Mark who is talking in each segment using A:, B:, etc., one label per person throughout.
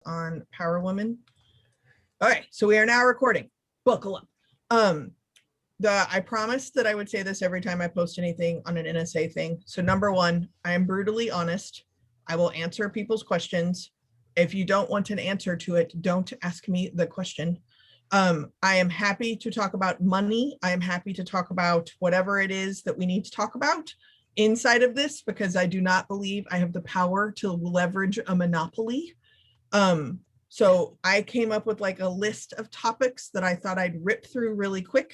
A: on Power Women. All right, so we are now recording. Buckle up. I promised that I would say this every time I post anything on an NSA thing. So number one, I am brutally honest. I will answer people's questions. If you don't want an answer to it, don't ask me the question. I am happy to talk about money. I am happy to talk about whatever it is that we need to talk about inside of this, because I do not believe I have the power to leverage a monopoly. So I came up with like a list of topics that I thought I'd rip through really quick,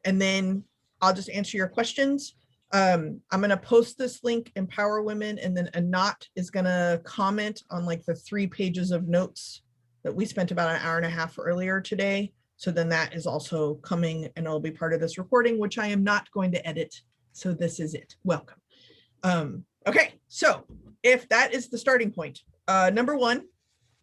A: and then I'll just answer your questions. I'm going to post this link in Power Women, and then Anat is going to comment on like the 3 pages of notes that we spent about an hour and a half earlier today. So then that is also coming and it'll be part of this recording, which I am not going to edit. So this is it. Welcome. Okay, so if that is the starting point, number one,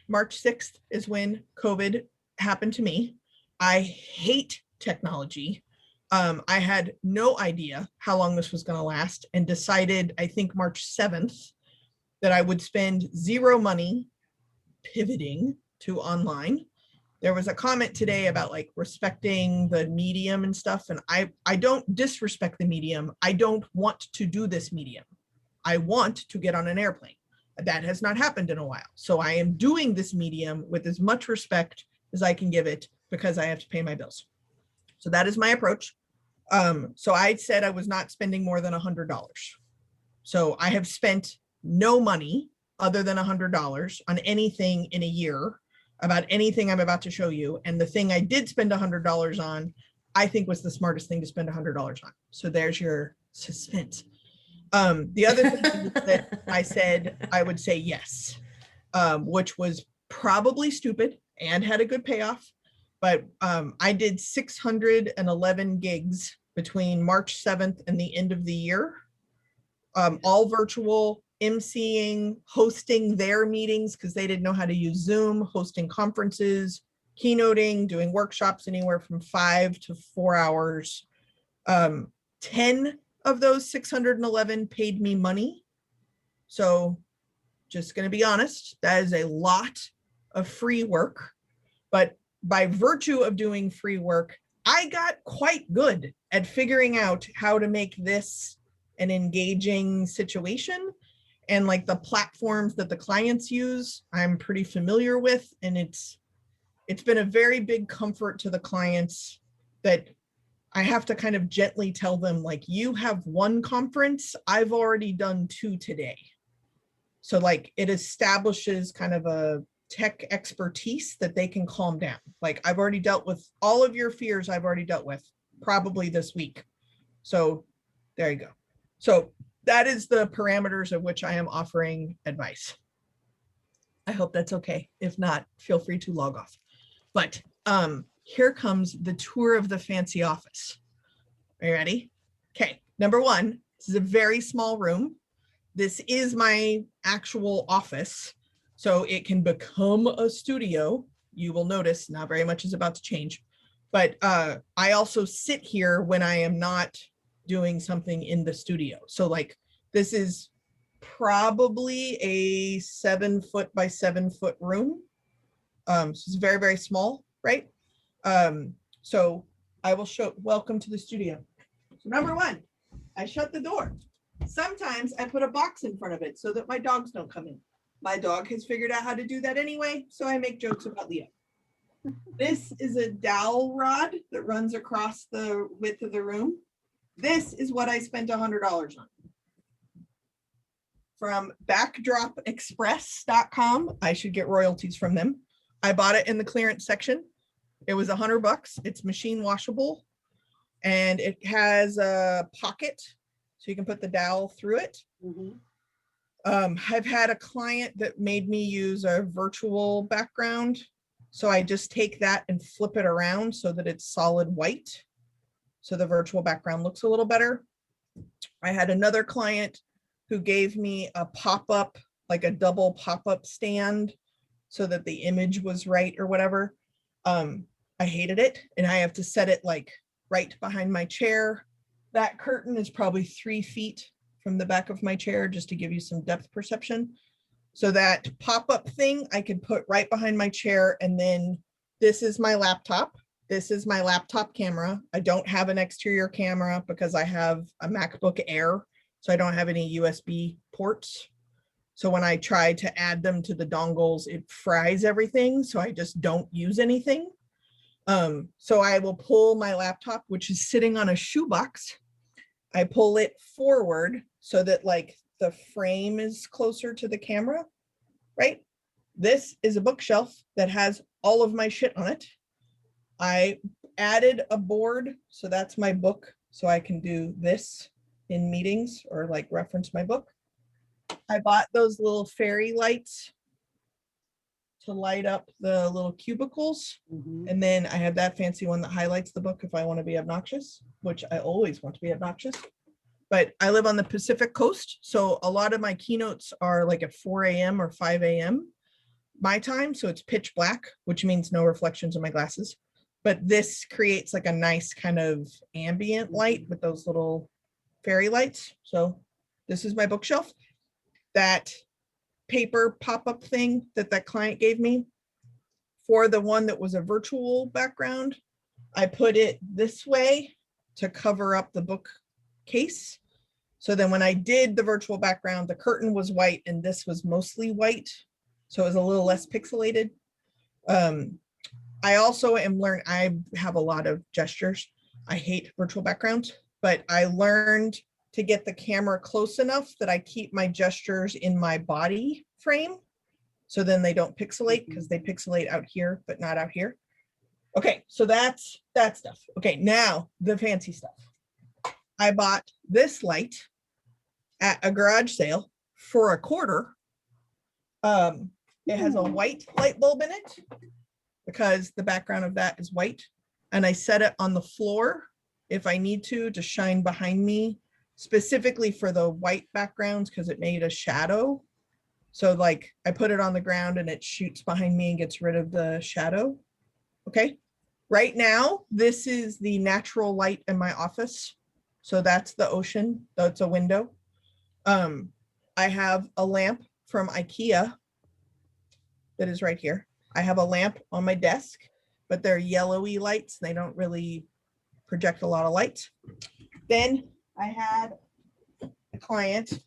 A: March 6th is when COVID happened to me. I hate technology. I had no idea how long this was going to last, and decided, I think March 7th, that I would spend 0 money pivoting to online. There was a comment today about like respecting the medium and stuff, and I don't disrespect the medium. I don't want to do this medium. I want to get on an airplane. That has not happened in a while. So I am doing this medium with as much respect as I can give it, because I have to pay my bills. So that is my approach. So I said I was not spending more than $100. So I have spent no money other than $100 on anything in a year about anything I'm about to show you. And the thing I did spend $100 on, I think was the smartest thing to spend $100 on. So there's your suspense. The other thing that I said, I would say yes, which was probably stupid and had a good payoff. But I did 611 gigs between March 7th and the end of the year, all virtual, emceeing, hosting their meetings because they didn't know how to use Zoom, hosting conferences, keynoting, doing workshops anywhere from 5 to 4 hours. 10 of those 611 paid me money. So just going to be honest, that is a lot of free work. But by virtue of doing free work, I got quite good at figuring out how to make this an engaging situation. And like the platforms that the clients use, I'm pretty familiar with. And it's been a very big comfort to the clients that I have to kind of gently tell them, like, you have 1 conference, I've already done 2 today. So like it establishes kind of a tech expertise that they can calm down. Like, I've already dealt with all of your fears, I've already dealt with probably this week. So there you go. So that is the parameters of which I am offering advice. I hope that's okay. If not, feel free to log off. But here comes the tour of the fancy office. Are you ready? Okay, number one, this is a very small room. This is my actual office, so it can become a studio. You will notice not very much is about to change, but I also sit here when I am not doing something in the studio. So like this is probably a 7 foot by 7 foot room. So it's very, very small, right? So I will show, welcome to the studio. So number one, I shut the door. Sometimes I put a box in front of it so that my dogs don't come in. My dog has figured out how to do that anyway, so I make jokes about Leo. This is a dowel rod that runs across the width of the room. This is what I spent $100 on. From backdropexpress.com. I should get royalties from them. I bought it in the clearance section. It was $100. It's machine washable, and it has a pocket so you can put the dowel through it. Mm-hmm. I've had a client that made me use a virtual background. So I just take that and flip it around so that it's solid white. So the virtual background looks a little better. I had another client who gave me a pop-up, like a double pop-up stand so that the image was right or whatever. I hated it, and I have to set it like right behind my chair. That curtain is probably 3 feet from the back of my chair, just to give you some depth perception. So that pop-up thing I could put right behind my chair, and then this is my laptop. This is my laptop camera. I don't have an exterior camera because I have a MacBook Air, so I don't have any USB ports. So when I try to add them to the dongles, it fries everything. So I just don't use anything. So I will pull my laptop, which is sitting on a shoebox. I pull it forward so that like the frame is closer to the camera, right? This is a bookshelf that has all of my shit on it. I added a board, so that's my book. So I can do this in meetings or like reference my book. I bought those little fairy lights to light up the little cubicles. And then I have that fancy one that highlights the book if I want to be obnoxious, which I always want to be obnoxious. But I live on the Pacific Coast, so a lot of my keynotes are like at 4 a.m. or 5 a.m. my time, so it's pitch black, which means no reflections in my glasses. But this creates like a nice kind of ambient light with those little fairy lights. So this is my bookshelf. That paper pop-up thing that that client gave me for the one that was a virtual background, I put it this way to cover up the bookcase. So then when I did the virtual background, the curtain was white and this was mostly white. So it was a little less pixelated. I also am learning, I have a lot of gestures. I hate virtual backgrounds, but I learned to get the camera close enough that I keep my gestures in my body frame. So then they don't pixelate because they pixelate out here, but not out here. Okay, so that's that stuff. Okay, now the fancy stuff. I bought this light at a garage sale for $0.25. It has a white light bulb in it because the background of that is white. And I set it on the floor if I need to shine behind me, specifically for the white backgrounds because it made a shadow. So like I put it on the ground and it shoots behind me and gets rid of the shadow. Okay. Right now, this is the natural light in my office. So that's the ocean, though it's a window. I have a lamp from IKEA that is right here. I have a lamp on my desk, but they're yellowy lights. They don't really project a lot of light. Then I had a client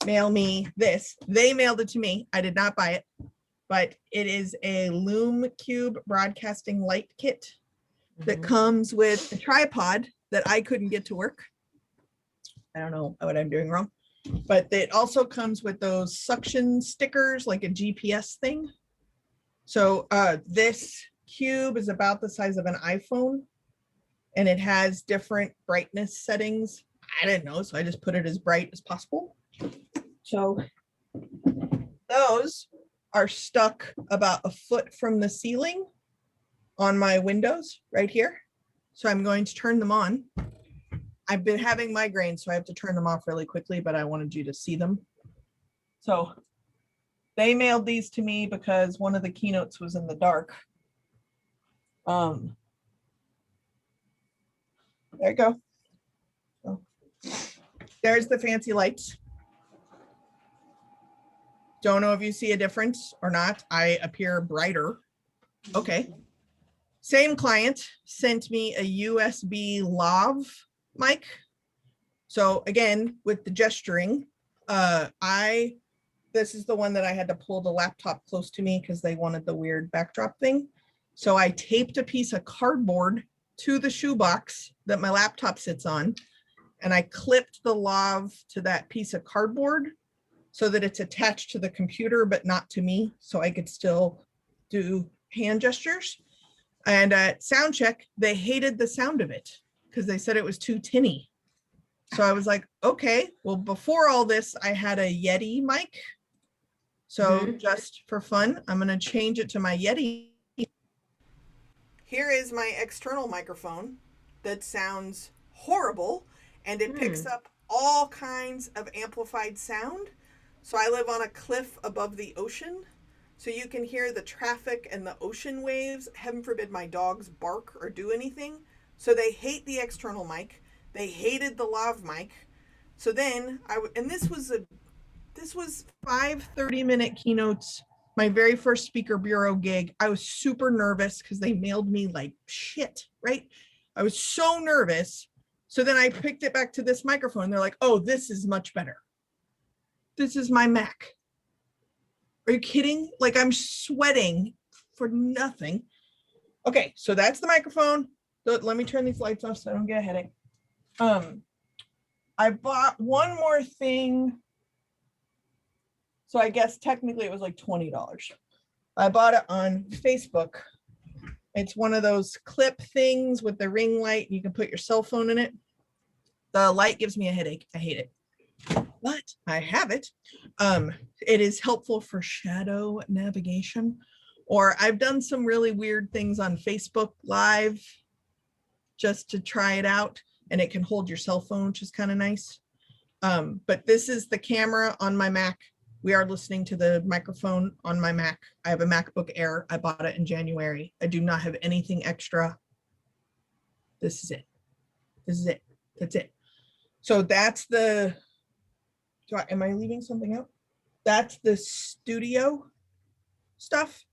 A: mail me this. They mailed it to me. I did not buy it, but it is a Lume Cube broadcasting light kit that comes with a tripod that I couldn't get to work. I don't know what I'm doing wrong, but it also comes with those suction stickers, like a GPS thing. So this cube is about the size of an iPhone and it has different brightness settings. I didn't know, so I just put it as bright as possible. So those are stuck about a foot from the ceiling on my windows right here. So I'm going to turn them on. I've been having migraines, so I have to turn them off really quickly, but I wanted you to see them. So they mailed these to me because one of the keynotes was in the dark. There you go. So there's the fancy lights. Don't know if you see a difference or not. I appear brighter. Okay. Same client sent me a USB lav mic. So again, with the gesturing, this is the one that I had to pull the laptop close to me because they wanted the weird backdrop thing. So I taped a piece of cardboard to the shoebox that my laptop sits on, and I clipped the lav to that piece of cardboard so that it's attached to the computer, but not to me, so I could still do hand gestures. And at sound check, they hated the sound of it because they said it was too tinny. So I was like, okay, well, before all this, I had a Yeti mic. So just for fun, I'm going to change it to my Yeti. Here is my external microphone that sounds horrible, and it picks up all kinds of amplified sound. So I live on a cliff above the ocean, so you can hear the traffic and the ocean waves. Heaven forbid my dogs bark or do anything. So they hate the external mic. They hated the lav mic. So then and this was this was 5 30-minute keynotes. My very first speaker bureau gig. I was super nervous because they mailed me like shit, right? I was so nervous. So then I picked it back to this microphone. They're like, oh, this is much better. This is my Mac. Are you kidding? Like, I'm sweating for nothing. Okay, so that's the microphone. Let me turn these lights off so I don't get a headache. I bought one more thing. So I guess technically it was like $20. I bought it on Facebook. It's one of those clip things with the ring light. You can put your cell phone in it. The light gives me a headache. I hate it, but I have it. It is helpful for shadow navigation, or I've done some really weird things on Facebook Live just to try it out, and it can hold your cell phone, which is kind of nice. But this is the camera on my Mac. We are listening to the microphone on my Mac. I have a MacBook Air. I bought it in January. I do not have anything extra. This is it. This is it. That's it. So that's the, am I leaving something out? That's the studio stuff.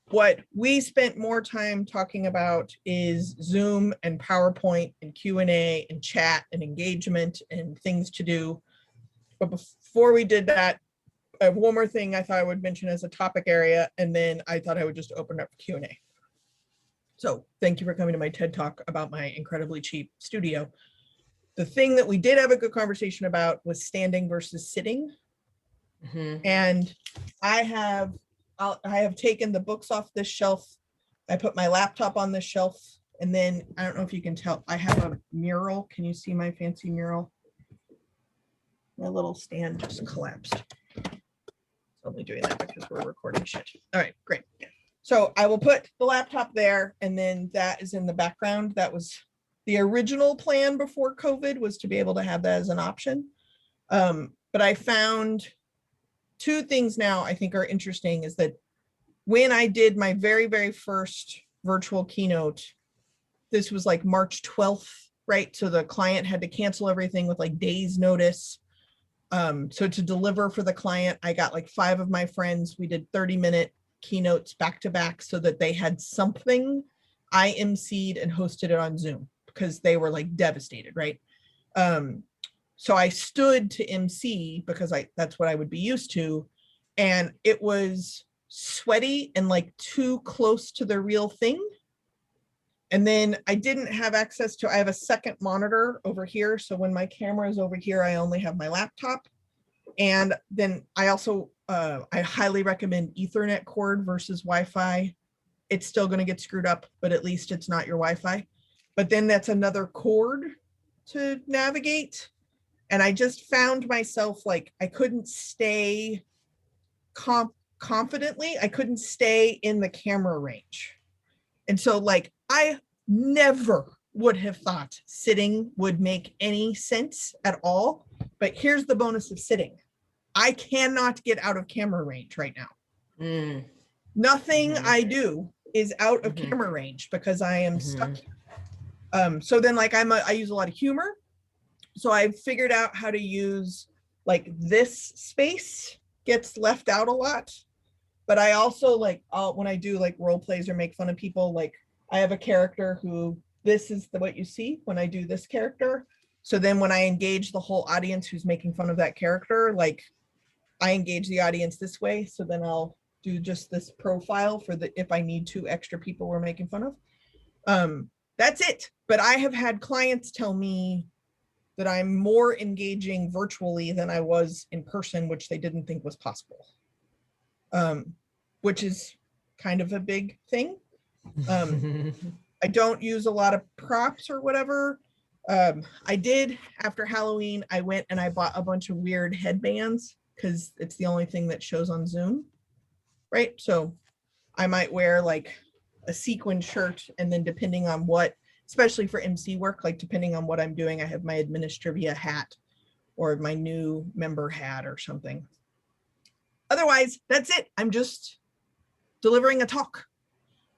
A: What we spent more time talking about is Zoom and PowerPoint and Q&A and chat and engagement and things to do. But before we did that, I have one more thing I thought I would mention as a topic area, and then I thought I would just open up for Q&A. So thank you for coming to my TED Talk about my incredibly cheap studio. The thing that we did have a good conversation about was standing versus sitting. And I have taken the books off this shelf. I put my laptop on this shelf, and then I don't know if you can tell, I have a mural. Can you see my fancy mural? My little stand just collapsed. It's only doing that because we're recording shit. All right, great. So I will put the laptop there, and then that is in the background. That was the original plan before COVID, was to be able to have that as an option. But I found two things now I think are interesting is that when I did my very, very first virtual keynote, this was like March 12th, right? So the client had to cancel everything with like days notice. So to deliver for the client, I got like 5 of my friends. We did 30-minute keynotes back to back so that they had something. I emceed and hosted it on Zoom because they were like devastated, right? So I stood to MC because that's what I would be used to. And it was sweaty and like too close to the real thing. And then I didn't have access to, I have a second monitor over here. So when my camera is over here, I only have my laptop. And then I also, I highly recommend Ethernet cord versus Wi-Fi. It's still going to get screwed up, but at least it's not your Wi-Fi. But then that's another cord to navigate. And I just found myself like, I couldn't stay confidently. I couldn't stay in the camera range. And so like, I never would have thought sitting would make any sense at all. But here's the bonus of sitting. I cannot get out of camera range right now. Nothing I do is out of camera range because I am stuck here. So then like I use a lot of humor. So I've figured out how to use like this space gets left out a lot. But I also like, when I do like role plays or make fun of people, like I have a character who, this is what you see when I do this character. So then when I engage the whole audience who's making fun of that character, like I engage the audience this way. So then I'll do just this profile for the, if I need 2 extra people we're making fun of. That's it. But I have had clients tell me that I'm more engaging virtually than I was in person, which they didn't think was possible. Which is kind of a big thing. I don't use a lot of props or whatever. I did after Halloween, I went and I bought a bunch of weird headbands because it's the only thing that shows on Zoom, right? So I might wear like a sequin shirt, and then depending on what, especially for MC work, like depending on what I'm doing, I have my Administrivia hat or my new member hat or something. Otherwise, that's it. I'm just delivering a talk.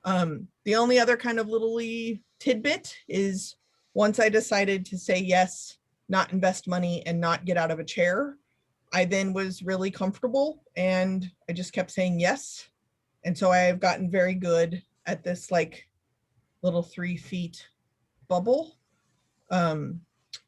A: The only other kind of little tidbit is once I decided to say yes, not invest money, and not get out of a chair, I then was really comfortable and I just kept saying yes. And so I have gotten very good at this like little 3 feet bubble.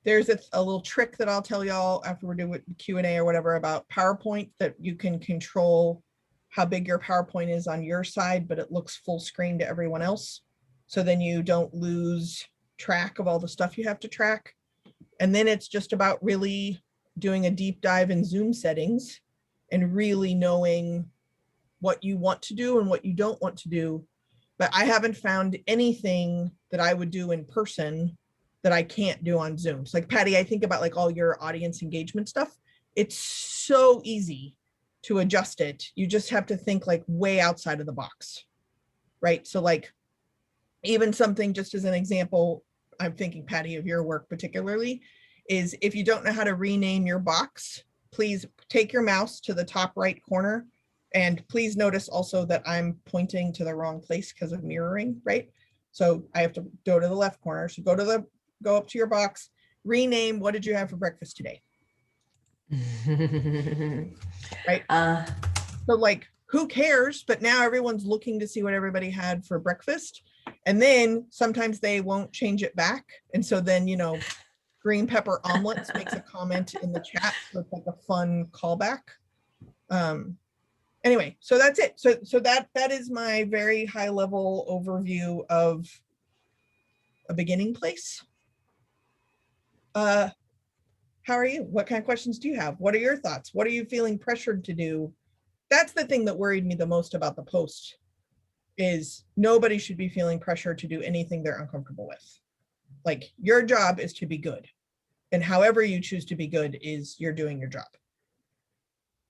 A: There's a little trick that I'll tell y'all after we're doing Q&A or whatever about PowerPoint, that you can control how big your PowerPoint is on your side, but it looks full screen to everyone else. So then you don't lose track of all the stuff you have to track. And then it's just about really doing a deep dive in Zoom settings and really knowing what you want to do and what you don't want to do. But I haven't found anything that I would do in person that I can't do on Zoom. So like Patty, I think about like all your audience engagement stuff. It's so easy to adjust it. You just have to think like way outside of the box, right? So like even something, just as an example, I'm thinking, Patty, of your work particularly, is if you don't know how to rename your box, please take your mouse to the top right corner. And please notice also that I'm pointing to the wrong place because of mirroring, right? So I have to go to the left corner. So go up to your box, rename, what did you have for breakfast today? Right? So like, who cares? But now everyone's looking to see what everybody had for breakfast. And then sometimes they won't change it back. And so then, you know, green pepper omelets makes a comment in the chat. So it's like a fun callback. Anyway, so that's it. So that is my very high level overview of a beginning place. How are you? What kind of questions do you have? What are your thoughts? What are you feeling pressured to do? That's the thing that worried me the most about the post, is nobody should be feeling pressure to do anything they're uncomfortable with. Like, your job is to be good. And however you choose to be good is you're doing your job.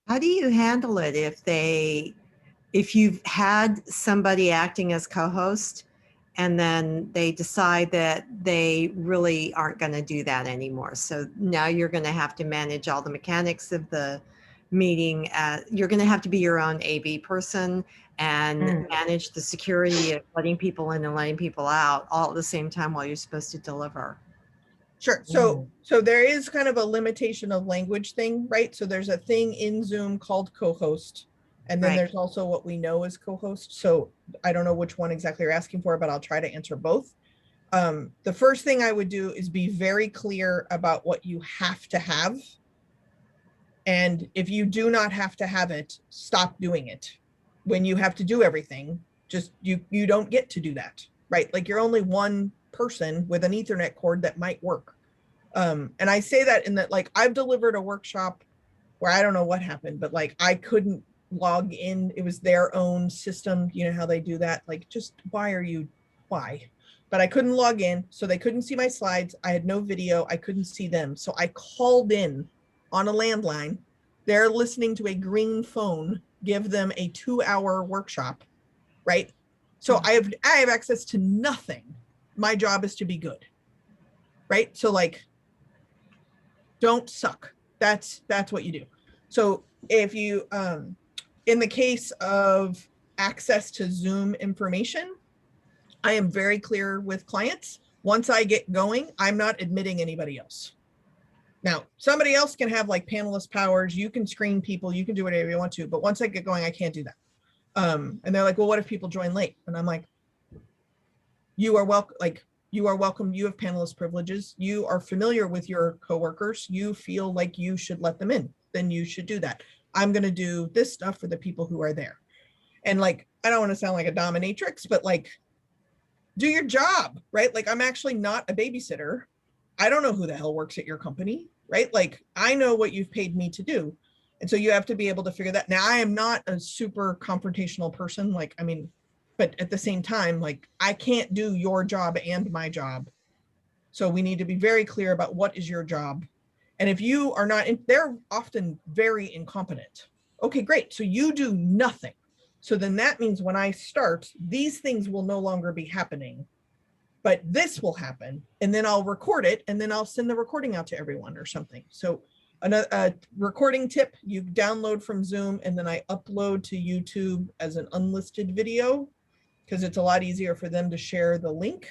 B: How do you handle it if you've had somebody acting as co-host and then they decide that they really aren't going to do that anymore? So now you're going to have to manage all the mechanics of the meeting. You're going to have to be your own AV person and manage the security of letting people in and letting people out all at the same time while you're supposed to deliver.
A: Sure. So there is kind of a limitation of language thing, right? So there's a thing in Zoom called co-host, and then there's also what we know as co-host. So I don't know which one exactly you're asking for, but I'll try to answer both. The first thing I would do is be very clear about what you have to have. And if you do not have to have it, stop doing it. When you have to do everything, just you don't get to do that, right? Like, you're only one person with an Ethernet cord that might work. And I say that in that, like, I've delivered a workshop where I don't know what happened, but like, I couldn't log in. It was their own system. You know how they do that? Like, just why? But I couldn't log in, so they couldn't see my slides. I had no video. I couldn't see them. So I called in on a landline. They're listening to a green phone give them a 2-hour workshop, right? So I have access to nothing. My job is to be good, right? So like, don't suck. That's what you do. So if you, in the case of access to Zoom information, I am very clear with clients. Once I get going, I'm not admitting anybody else. Now, somebody else can have like panelist powers. You can screen people. You can do whatever you want to. But once I get going, I can't do that. And they're like, well, what if people join late? And I'm like, you are welcome. Like, you are welcome. You have panelist privileges. You are familiar with your coworkers. You feel like you should let them in. Then you should do that. I'm going to do this stuff for the people who are there. And like, I don't want to sound like a dominatrix, but like, do your job, right? Like, I'm actually not a babysitter. I don't know who the hell works at your company, right? Like, I know what you've paid me to do. And so you have to be able to figure that. Now, I am not a super confrontational person. Like, I mean, but at the same time, like, I can't do your job and my job. So we need to be very clear about what is your job. And if you are not, they're often very incompetent. Okay, great. So you do nothing. So then that means when I start, these things will no longer be happening, but this will happen. And then I'll record it, and then I'll send the recording out to everyone or something. So another recording tip, you download from Zoom, and then I upload to YouTube as an unlisted video, because it's a lot easier for them to share the link.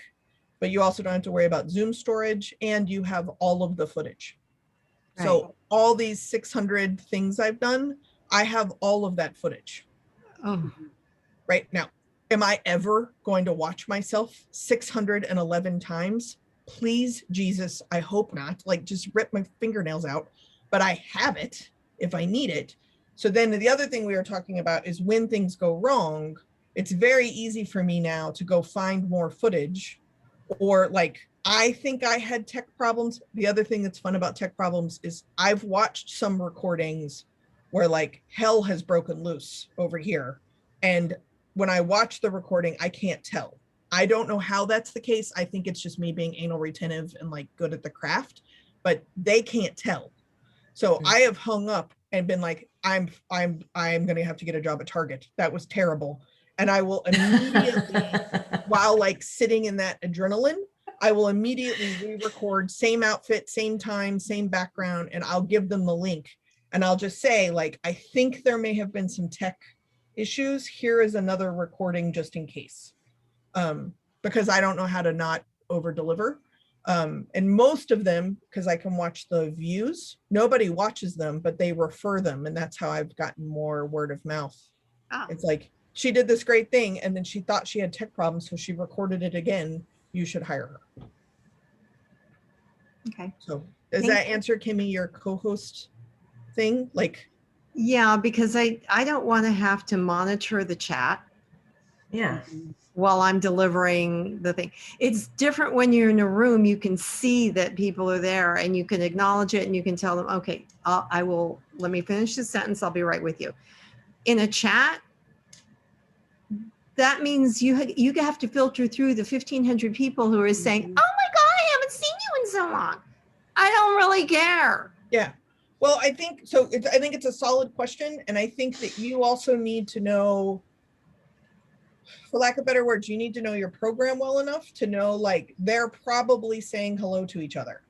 A: But you also don't have to worry about Zoom storage, and you have all of the footage. So all these 600 things I've done, I have all of that footage
B: Oh,
A: right now. Am I ever going to watch myself 611 times? Please, Jesus, I hope not. Like, just rip my fingernails out. But I have it if I need it. So then the other thing we were talking about is when things go wrong, it's very easy for me now to go find more footage, or like, I think I had tech problems. The other thing that's fun about tech problems is I've watched some recordings where like hell has broken loose over here. And when I watch the recording, I can't tell. I don't know how that's the case. I think it's just me being anal retentive and like good at the craft, but they can't tell. So I have hung up and been like, I'm gonna have to get a job at Target. That was terrible. And I will immediately, while like sitting in that adrenaline, I will immediately re-record, same outfit, same time, same background, and I'll give them the link. And I'll just say, like, I think there may have been some tech issues. Here is another recording just in case. Because I don't know how to not over deliver. And most of them, because I can watch the views, nobody watches them, but they refer them. And that's how I've gotten more word of mouth.
B: oh,
A: It's like, she did this great thing, and then she thought she had tech problems, so she recorded it again. You should hire her.
B: okay.
A: So does
B: Thank
A: that answer, Kimmy, your co-host thing? Like,
B: Yeah, because I don't want to have to monitor the chat
C: Yeah.
B: while I'm delivering the thing. It's different when you're in a room. You can see that people are there and you can acknowledge it and you can tell them, okay, I will, let me finish this sentence. I'll be right with you. In a chat, that means you have to filter through the 1,500 people who are saying, oh my God, I haven't seen you in so long. I don't really care.
A: yeah. Well, I think so. I think it's a solid question. And I think that you also need to know, for lack of better words, you need to know your program well enough to know, like, they're probably saying hello to each other.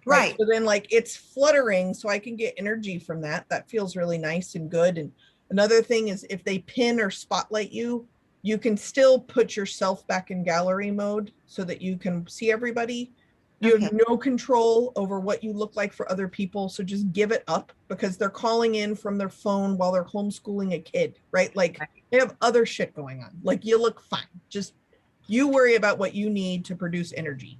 B: Right.
A: So then like it's fluttering, so I can get energy from that. That feels really nice and good. And another thing is if they pin or spotlight you, you can still put yourself back in gallery mode so that you can see everybody. You have
B: Okay.
A: no control over what you look like for other people. So just give it up, because they're calling in from their phone while they're homeschooling a kid, right? Like they have other shit going on. Like, you look fine. Just you worry about what you need to produce energy.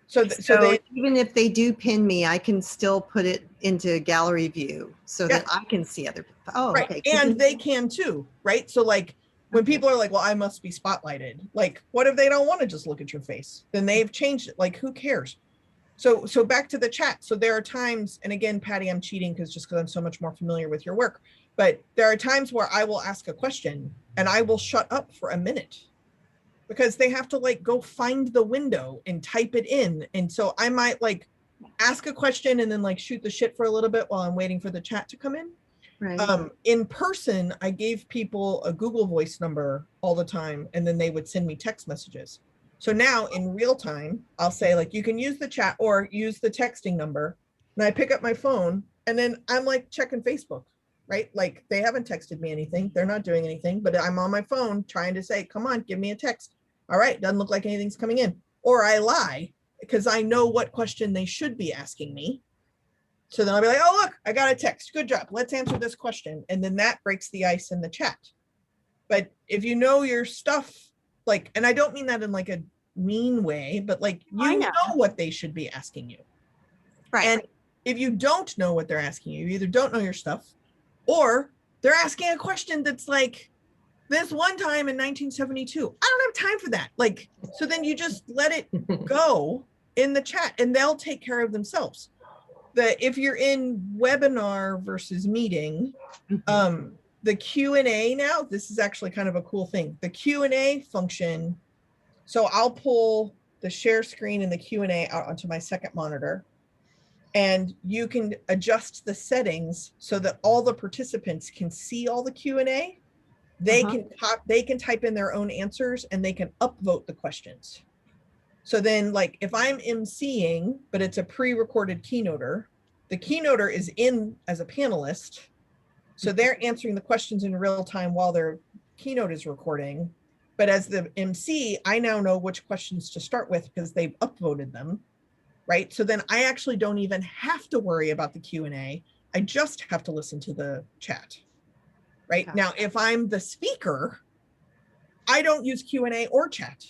A: So they,
B: even if they do pin me, I can still put it into gallery view so
A: Yeah.
B: that I can see other people. Oh,
A: right.
B: okay.
A: And they can too, right? So like when
B: Okay.
A: people are like, well, I must be spotlighted. Like, what if they don't want to just look at your face? Then they've changed it. Like, who cares? So back to the chat. So there are times, and again, Patty, I'm cheating because I'm so much more familiar with your work, but there are times where I will ask a question and I will shut up for a minute because they have to like go find the window and type it in. And so I might like ask a question and then like shoot the shit for a little bit while I'm waiting for the chat to come in.
B: Right.
A: In person, I gave people a Google Voice number all the time, and then they would send me text messages. So now in real time, I'll say like, you can use the chat or use the texting number. And I pick up my phone and then I'm like checking Facebook, right? Like they haven't texted me anything. They're not doing anything, but I'm on my phone trying to say, come on, give me a text. All right, doesn't look like anything's coming in. Or I lie because I know what question they should be asking me. So then I'll be like, oh, look, I got a text. Good job. Let's answer this question. And then that breaks the ice in the chat. But if you know your stuff, like, and I don't mean that in like a mean way, but like you know what they should be asking you.
B: Right.
A: And if you don't know what they're asking you, you either don't know your stuff or they're asking a question that's like, this one time in 1972, I don't have time for that. Like, so then you just let it go in the chat and they'll take care of themselves. If you're in webinar versus meeting, the Q&A now, this is actually kind of a cool thing. The Q&A function, so I'll pull the share screen and the Q&A out onto my second monitor, and you can adjust the settings so that all the participants can see all the Q&A. They can type in their own answers and they can upvote the questions. So then like if I'm emceeing, but it's a pre-recorded keynoter, the keynoter is in as a panelist. So they're answering the questions in real time while their keynote is recording. But as the MC, I now know which questions to start with because they've upvoted them. right? So then I actually don't even have to worry about the Q&A. I just have to listen to the chat, right?
B: Okay.
A: Now, if I'm the speaker, I don't use Q&A or chat,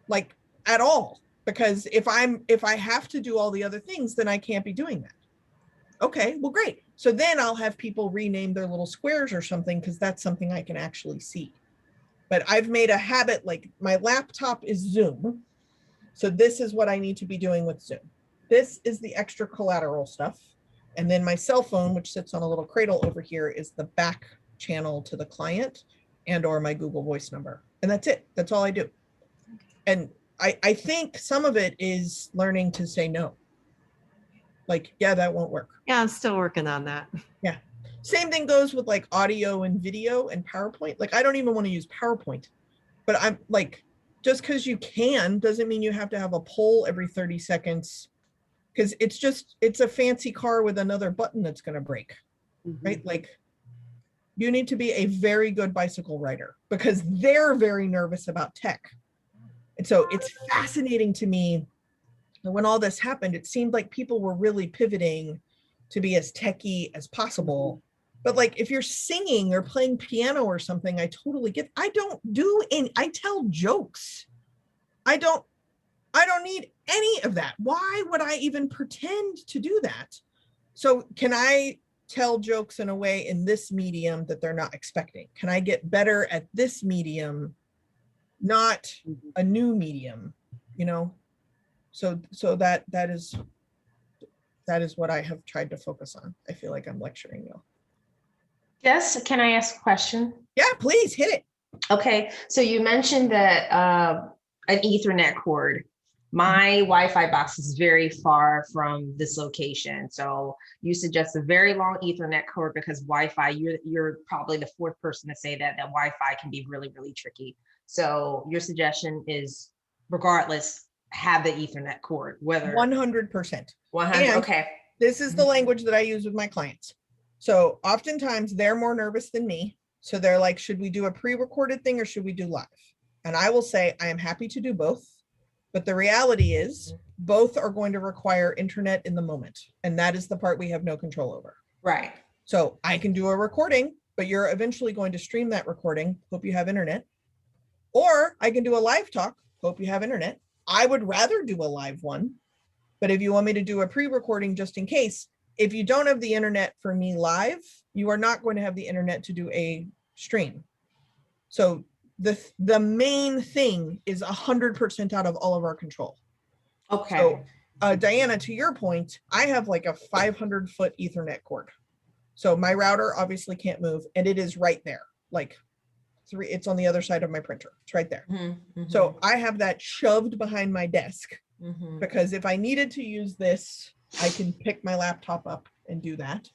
A: like at all, because if I have to do all the other things, then I can't be doing that. Okay, well, great. So then I'll have people rename their little squares or something, because that's something I can actually see. But I've made a habit, like my laptop is Zoom. So this is what I need to be doing with Zoom. This is the extra collateral stuff. And then my cell phone, which sits on a little cradle over here, is the back channel to the client and or my Google Voice number. And that's it. That's all I do. And I think some of it is learning to say no. Like, yeah, that won't work.
B: Yeah, I'm still working on that.
A: Yeah. Same thing goes with like audio and video and PowerPoint. Like, I don't even want to use PowerPoint, but I'm like, just because you can doesn't mean you have to have a poll every 30 seconds, because it's a fancy car with another button that's going to break, right? Like, you need to be a very good bicycle rider, because they're very nervous about tech. And so it's fascinating to me that when all this happened, it seemed like people were really pivoting to be as techy as possible. But like, if you're singing or playing piano or something, I totally get, I tell jokes. I don't need any of that. Why would I even pretend to do that? So can I tell jokes in a way in this medium that they're not expecting? Can I get better at this medium, not a new medium, you know? So that is what I have tried to focus on. I feel like I'm lecturing you.
C: Yes, can I ask a question?
A: Yeah, please hit it.
C: Okay, so you mentioned that an Ethernet cord. My Wi-Fi box is very far from this location. So you suggest a very long Ethernet cord, because Wi-Fi, you're probably the fourth person to say that Wi-Fi can be really, really tricky. So your suggestion is, regardless, have the Ethernet cord, whether
A: 100%.
C: 100, okay.
A: This is the language that I use with my clients. So oftentimes they're more nervous than me. So they're like, should we do a pre-recorded thing or should we do live? And I will say, I am happy to do both. But the reality is both are going to require internet in the moment. And that is the part we have no control over.
C: Right.
A: So I can do a recording, but you're eventually going to stream that recording. Hope you have internet. Or I can do a live talk. Hope you have internet. I would rather do a live one. But if you want me to do a pre-recording just in case, if you don't have the internet for me live, you are not going to have the internet to do a stream. So the main thing is 100% out of all of our control.
C: Okay.
A: So Diana, to your point, I have like a 500-foot Ethernet cord. So my router obviously can't move, and it is right there. Like it's on the other side of my printer. It's right there. So I have that shoved behind my desk, because if I needed to use this, I can pick my laptop up and do that.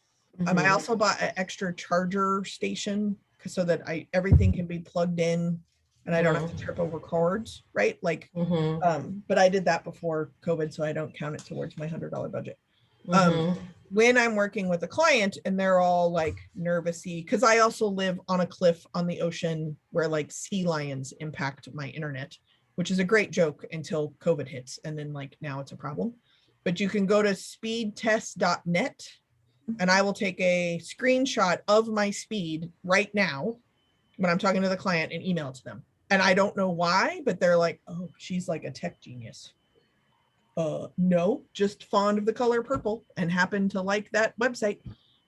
A: I also bought an extra charger station so that everything can be plugged in and I don't have to trip over cords, right? Like, but I did that before COVID, so I don't count it towards my $100 budget. When I'm working with a client and they're all like nervousy, because I also live on a cliff on the ocean where like sea lions impact my internet, which is a great joke until COVID hits. And then like now it's a problem. But you can go to speedtest.net and I will take a screenshot of my speed right now when I'm talking to the client and email it to them. And I don't know why, but they're like, oh, she's like a tech genius. No, just fond of the color purple and happen to like that website.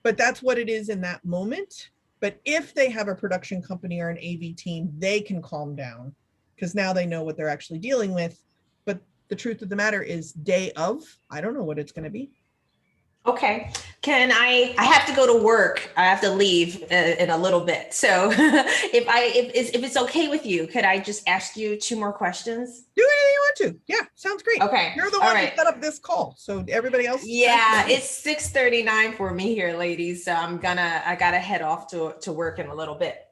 A: But that's what it is in that moment. But if they have a production company or an AV team, they can calm down because now they know what they're actually dealing with. But the truth of the matter is day of, I don't know what it's going to be.
C: Okay. I have to go to work. I have to leave in a little bit. So if it's okay with you, could I just ask you 2 more questions?
A: Do anything you want to. Yeah, sounds great.
C: Okay.
A: You're the one who set up this call. So everybody else.
C: Yeah, it's 6:39 for me here, ladies. So I gotta head off to work in a little bit.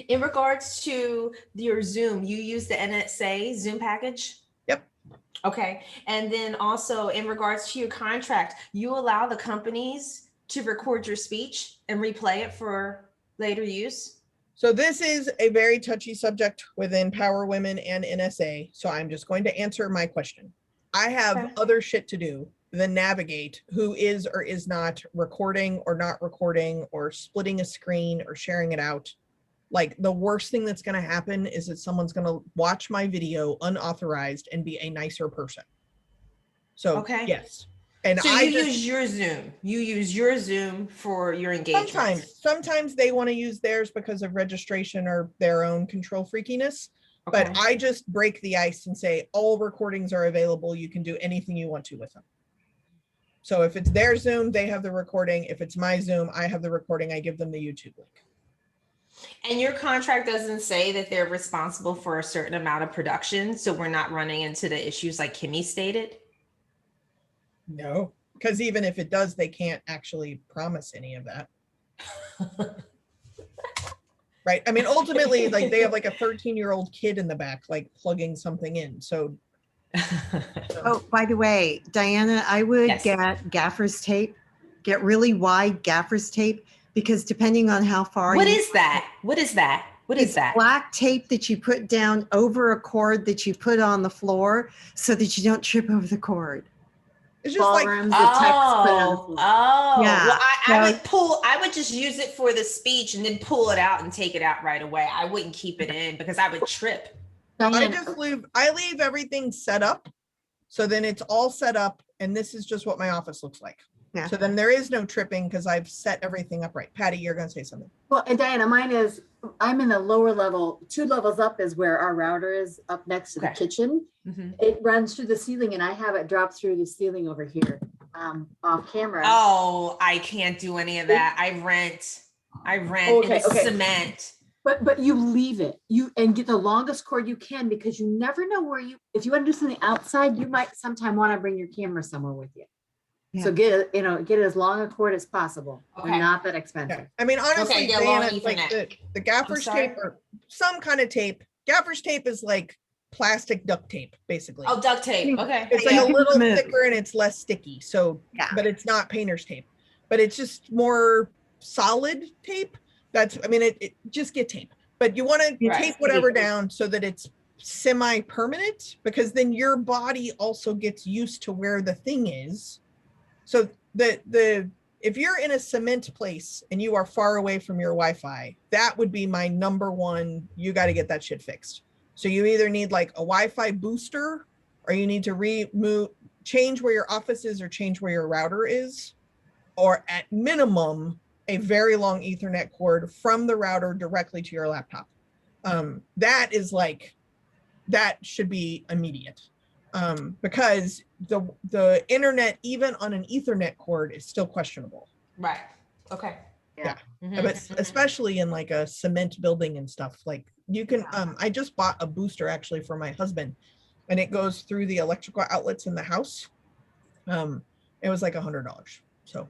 C: In regards to your Zoom, you use the NSA Zoom package?
A: Yep.
C: Okay. And then also in regards to your contract, you allow the companies to record your speech and replay it for later use?
A: So this is a very touchy subject within Power Women and NSA. So I'm just going to answer my question. I have
C: Okay.
A: other shit to do than navigate who is or is not recording or not recording or splitting a screen or sharing it out. Like the worst thing that's going to happen is that someone's going to watch my video unauthorized and be a nicer person. So
C: Okay.
A: yes. And
C: So
A: I
C: you
A: just,
C: use your Zoom. You use your Zoom for your engagement.
A: sometimes they want to use theirs because of registration or their own control freakiness.
C: Okay.
A: But I just break the ice and say all recordings are available. You can do anything you want to with them. So if it's their Zoom, they have the recording. If it's my Zoom, I have the recording. I give them the YouTube link.
C: And your contract doesn't say that they're responsible for a certain amount of production. So we're not running into the issues like Kimmy stated.
A: No, because even if it does, they can't actually promise any of that. Right. I mean, ultimately, like they have like a 13-year-old kid in the back, like plugging something in. So,
B: Oh, by the way, Diana, I would
C: Yes.
B: get gaffer's tape, get really wide gaffer's tape, because depending on how far
C: What
B: you,
C: is that? What is that? What is
B: it's
C: that?
B: black tape that you put down over a cord that you put on the floor so that you don't trip over the cord.
A: it's just like,
D: Ballrooms, the text put on the
C: Oh,
D: floor.
C: oh.
B: Yeah.
C: Well, I
B: So-
C: I would just use it for the speech and then pull it out and take it out right away. I wouldn't keep it in because I would trip.
D: Diane,
A: I leave everything set up. So then it's all set up and this is just what my office looks like.
B: Yeah.
A: So then there is no tripping because I've set everything up right. Patty, you're going to say something.
D: well, and Diana, mine is, I'm in the lower level, 2 levels up is where our router is, up next to the
C: Okay.
D: kitchen.
C: Mhm.
D: It runs through the ceiling and I have it drop through the ceiling over here, off camera.
C: Oh, I can't do any of that. I rent
D: Okay,
C: and the
D: okay.
C: cement.
D: But you leave it, and get the longest cord you can, because you never know where if you want to do something outside, you might sometime want to bring your camera somewhere with you. So get as long a cord as possible.
C: Okay.
D: They're not that
A: Yeah.
D: expensive.
A: I mean, honestly,
C: get long
A: Diana, like
C: Ethernet.
A: the gaffer's
C: sorry?
A: tape or some kind of tape. Gaffer's tape is like plastic duct tape, basically.
C: Oh, duct tape. Okay.
A: It's
B: Yeah,
A: like
B: you
A: a
B: can
A: little
B: remove.
A: thicker and it's less sticky. So,
B: Yeah.
A: but it's not painter's tape, but it's just more solid tape. I mean, it just get tape, but you want to
C: Right.
A: tape whatever down so that it's semi-permanent, because then your body also gets used to where the thing is. So if you're in a cement place and you are far away from your Wi-Fi, that would be my number one. You got to get that shit fixed. So you either need like a Wi-Fi booster, or you need to change where your office is or change where your router is, or at minimum, a very long Ethernet cord from the router directly to your laptop. That should be immediate, because the internet, even on an Ethernet cord, is still questionable.
C: Right. Okay.
A: Yeah.
C: Mhm,
A: But
C: mhm.
A: especially in like a cement building and stuff, like you can, I just bought a booster actually for my husband, and it goes through the electrical outlets in the house. It was like $100. So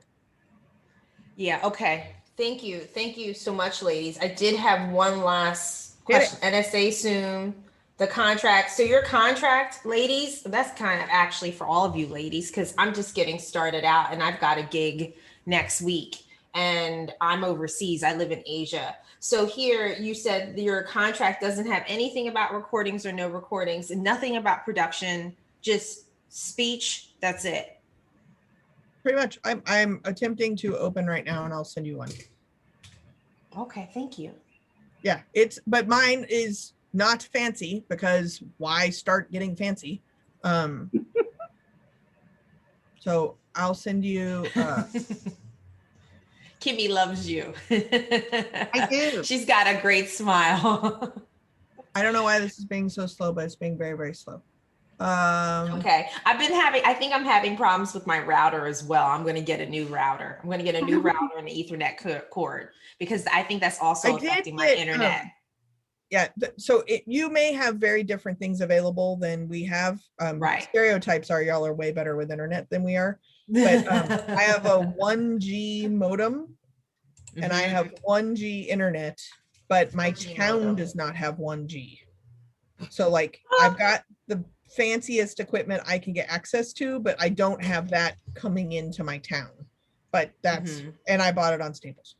C: Yeah, okay. Thank you. Thank you so much, ladies. I did have one last
A: Hit it.
C: question. NSA soon, the contract. So your contract, ladies, that's kind of actually for all of you ladies, because I'm just getting started out and I've got a gig next week and I'm overseas. I live in Asia. So here you said your contract doesn't have anything about recordings or no recordings and nothing about production, just speech. That's it.
A: pretty much, I'm attempting to open right now, and I'll send you one.
C: Okay, thank you.
A: Yeah, but mine is not fancy, because why start getting fancy? So I'll send you.
C: Kimmy loves you.
B: I do.
C: She's got a great smile.
A: I don't know why this is being so slow, but it's being very, very slow.
C: Okay. I think I'm having problems with my router as well. I'm going to get a new router. I'm going to get a new router and an Ethernet cord, because I think that's also
A: I did
C: affecting my
A: get,
C: internet.
A: Yeah, so you may have very different things available than we have.
C: Right.
A: Stereotypes are y'all are way better with internet than we are. But I have a 1G modem and I
C: Mhm.
A: have 1G internet, but my
C: 1G
A: town
C: modem.
A: does not have 1G. So like I've got the fanciest equipment I can get access to, but I don't have that coming into my town. But that's,
C: Mhm.
A: and I bought it on Staples.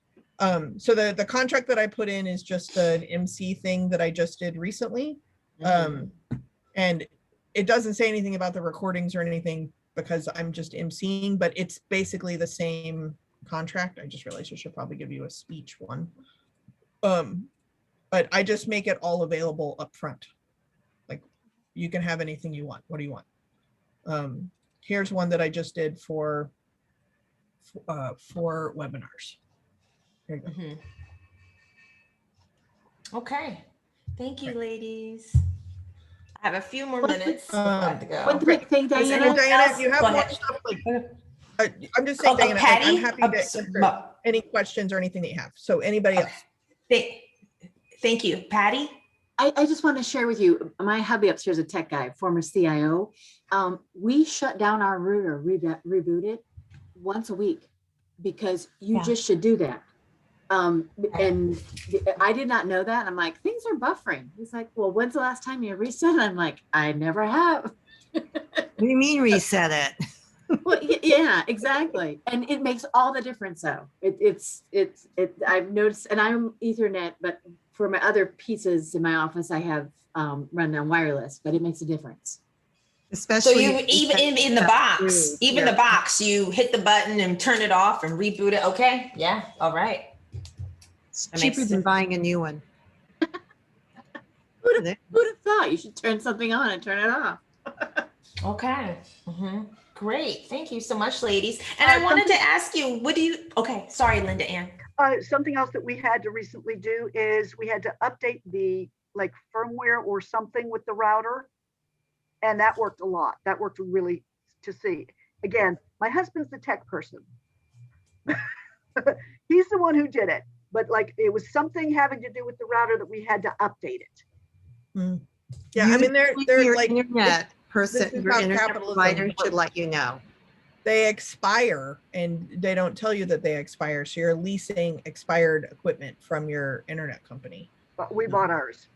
A: So the contract that I put in is just an MC thing that I just did recently.
C: Mhm.
A: And it doesn't say anything about the recordings or anything because I'm just emceeing, but it's basically the same contract. I just realized I should probably give you a speech one. But I just make it all available up front. Like you can have anything you want. What do you want? Here's one that I just did for webinars. Here you go.
C: Mhm. Okay, thank you, ladies. I have a few more
D: One-
C: minutes before I have to
D: One
C: go.
D: quick thing,
A: And
D: Diana.
A: Diana, if you have
C: Go
A: more
C: ahead.
A: stuff, like, I'm just saying, Diana, like,
C: Patty?
A: I'm happy to
C: so-
A: answer any questions or anything that you have. So anybody else?
C: Thank you, Patty.
D: I just want to share with you, my hubby upstairs, a tech guy, former CIO. We shut down our router, reboot it once a week because you
C: Yeah.
D: just should do that. And I did not know that. I'm like, things are buffering. He's like, well, when's the last time you reset? And I'm like, I never have.
B: What do you mean reset it?
D: Well, yeah, exactly. And it makes all the difference though. I've noticed, and I'm Ethernet, but for my other pieces in my office, I have run on wireless, but it makes a difference.
C: So
B: Especially
C: you
B: if
C: even in the
B: set
C: box,
B: through
C: even
B: your-
C: the box, you hit the button and turn it off and reboot it. Okay, yeah, all right.
B: It's
C: That makes
B: cheaper than
C: sense.
B: buying a new one.
D: Who'd have thought you should turn something on and turn it off?
C: Okay. Great. Thank you so much, ladies. And I wanted to ask you, okay, sorry, Linda Ann.
E: Something else that we had to recently do is we had to update the like firmware or something with the router. And that worked a lot. That worked really to see. Again, my husband's the tech person. He's the one who did it. But like it was something having to do with the router that we had to update it.
A: Yeah, I mean, they're
B: Your
A: like,
B: internet person,
A: this is
B: your
A: how
B: internet
A: capitalism
B: provider
A: works.
B: should let you know.
A: they expire and they don't tell you that they expire. So you're leasing expired equipment from your internet company.
E: But we bought ours.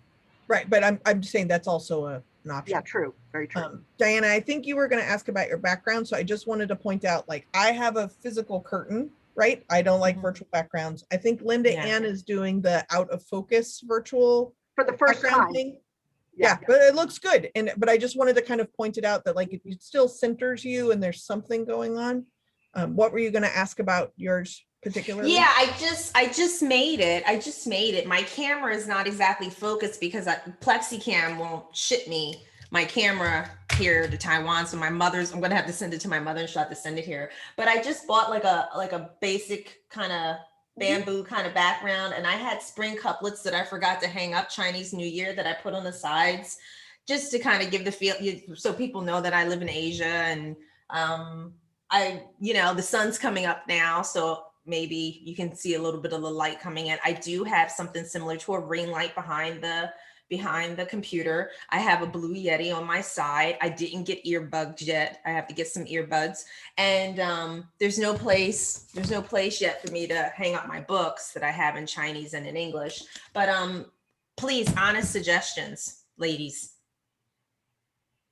A: Right. But I'm just saying that's also an option.
E: Yeah, true. Very true.
A: Diana, I think you were going to ask about your background. So I just wanted to point out, like, I have a physical curtain, right? I don't like
C: Mhm.
A: virtual backgrounds. I think Linda
C: Yeah.
A: Ann is doing the out of focus virtual
E: For the first
A: background
E: time.
A: thing. Yeah, but it looks good. But I just wanted to kind of point it out that, like, it still centers you and there's something going on. What were you going to ask about yours particularly?
C: Yeah, I just made it. My camera is not exactly focused because Plexicam won't ship me my camera here to Taiwan. So I'm gonna have to send it to my mother and she'll have to send it here. But I just bought like a basic kind of bamboo kind of background, and I had spring couplets that I forgot to hang up Chinese New Year that I put on the sides just to kind of give the feel, so people know that I live in Asia. And the sun's coming up now, so maybe you can see a little bit of the light coming in. I do have something similar to a ring light behind the computer. I have a Blue Yeti on my side. I didn't get earbuds yet. I have to get some earbuds. And there's no place yet for me to hang up my books that I have in Chinese and in English. But please, honest suggestions, ladies.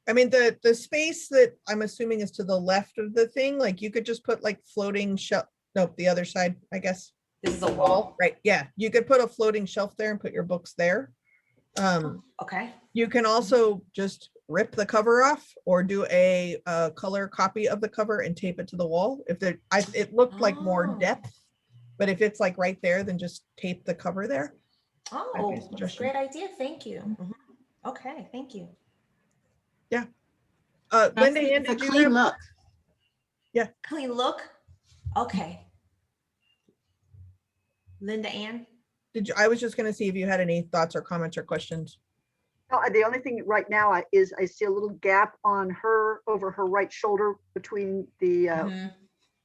A: I mean, the space that I'm assuming is to the left of the thing, like you could just put like floating shelf. Nope, the other side, I guess.
C: This is a wall.
A: Right. Yeah. You could put a floating shelf there and put your books there.
C: Okay.
A: You can also just rip the cover off or do a color copy of the cover and tape it to the wall. It looked like more
C: Oh.
A: depth, but if it's like right there, then just tape the cover there.
C: Oh,
A: Might be a
C: that's a
A: suggestion.
C: great idea. Thank you. Mhm. Okay, thank you.
A: Linda,
D: It's a
A: did you
D: clean
A: have,
D: look.
C: Clean look. Okay. Linda Ann?
A: I was just gonna see if you had any thoughts or comments or questions.
E: No, the only thing right now is I see a little gap on her, over her right shoulder between the
C: Mhm.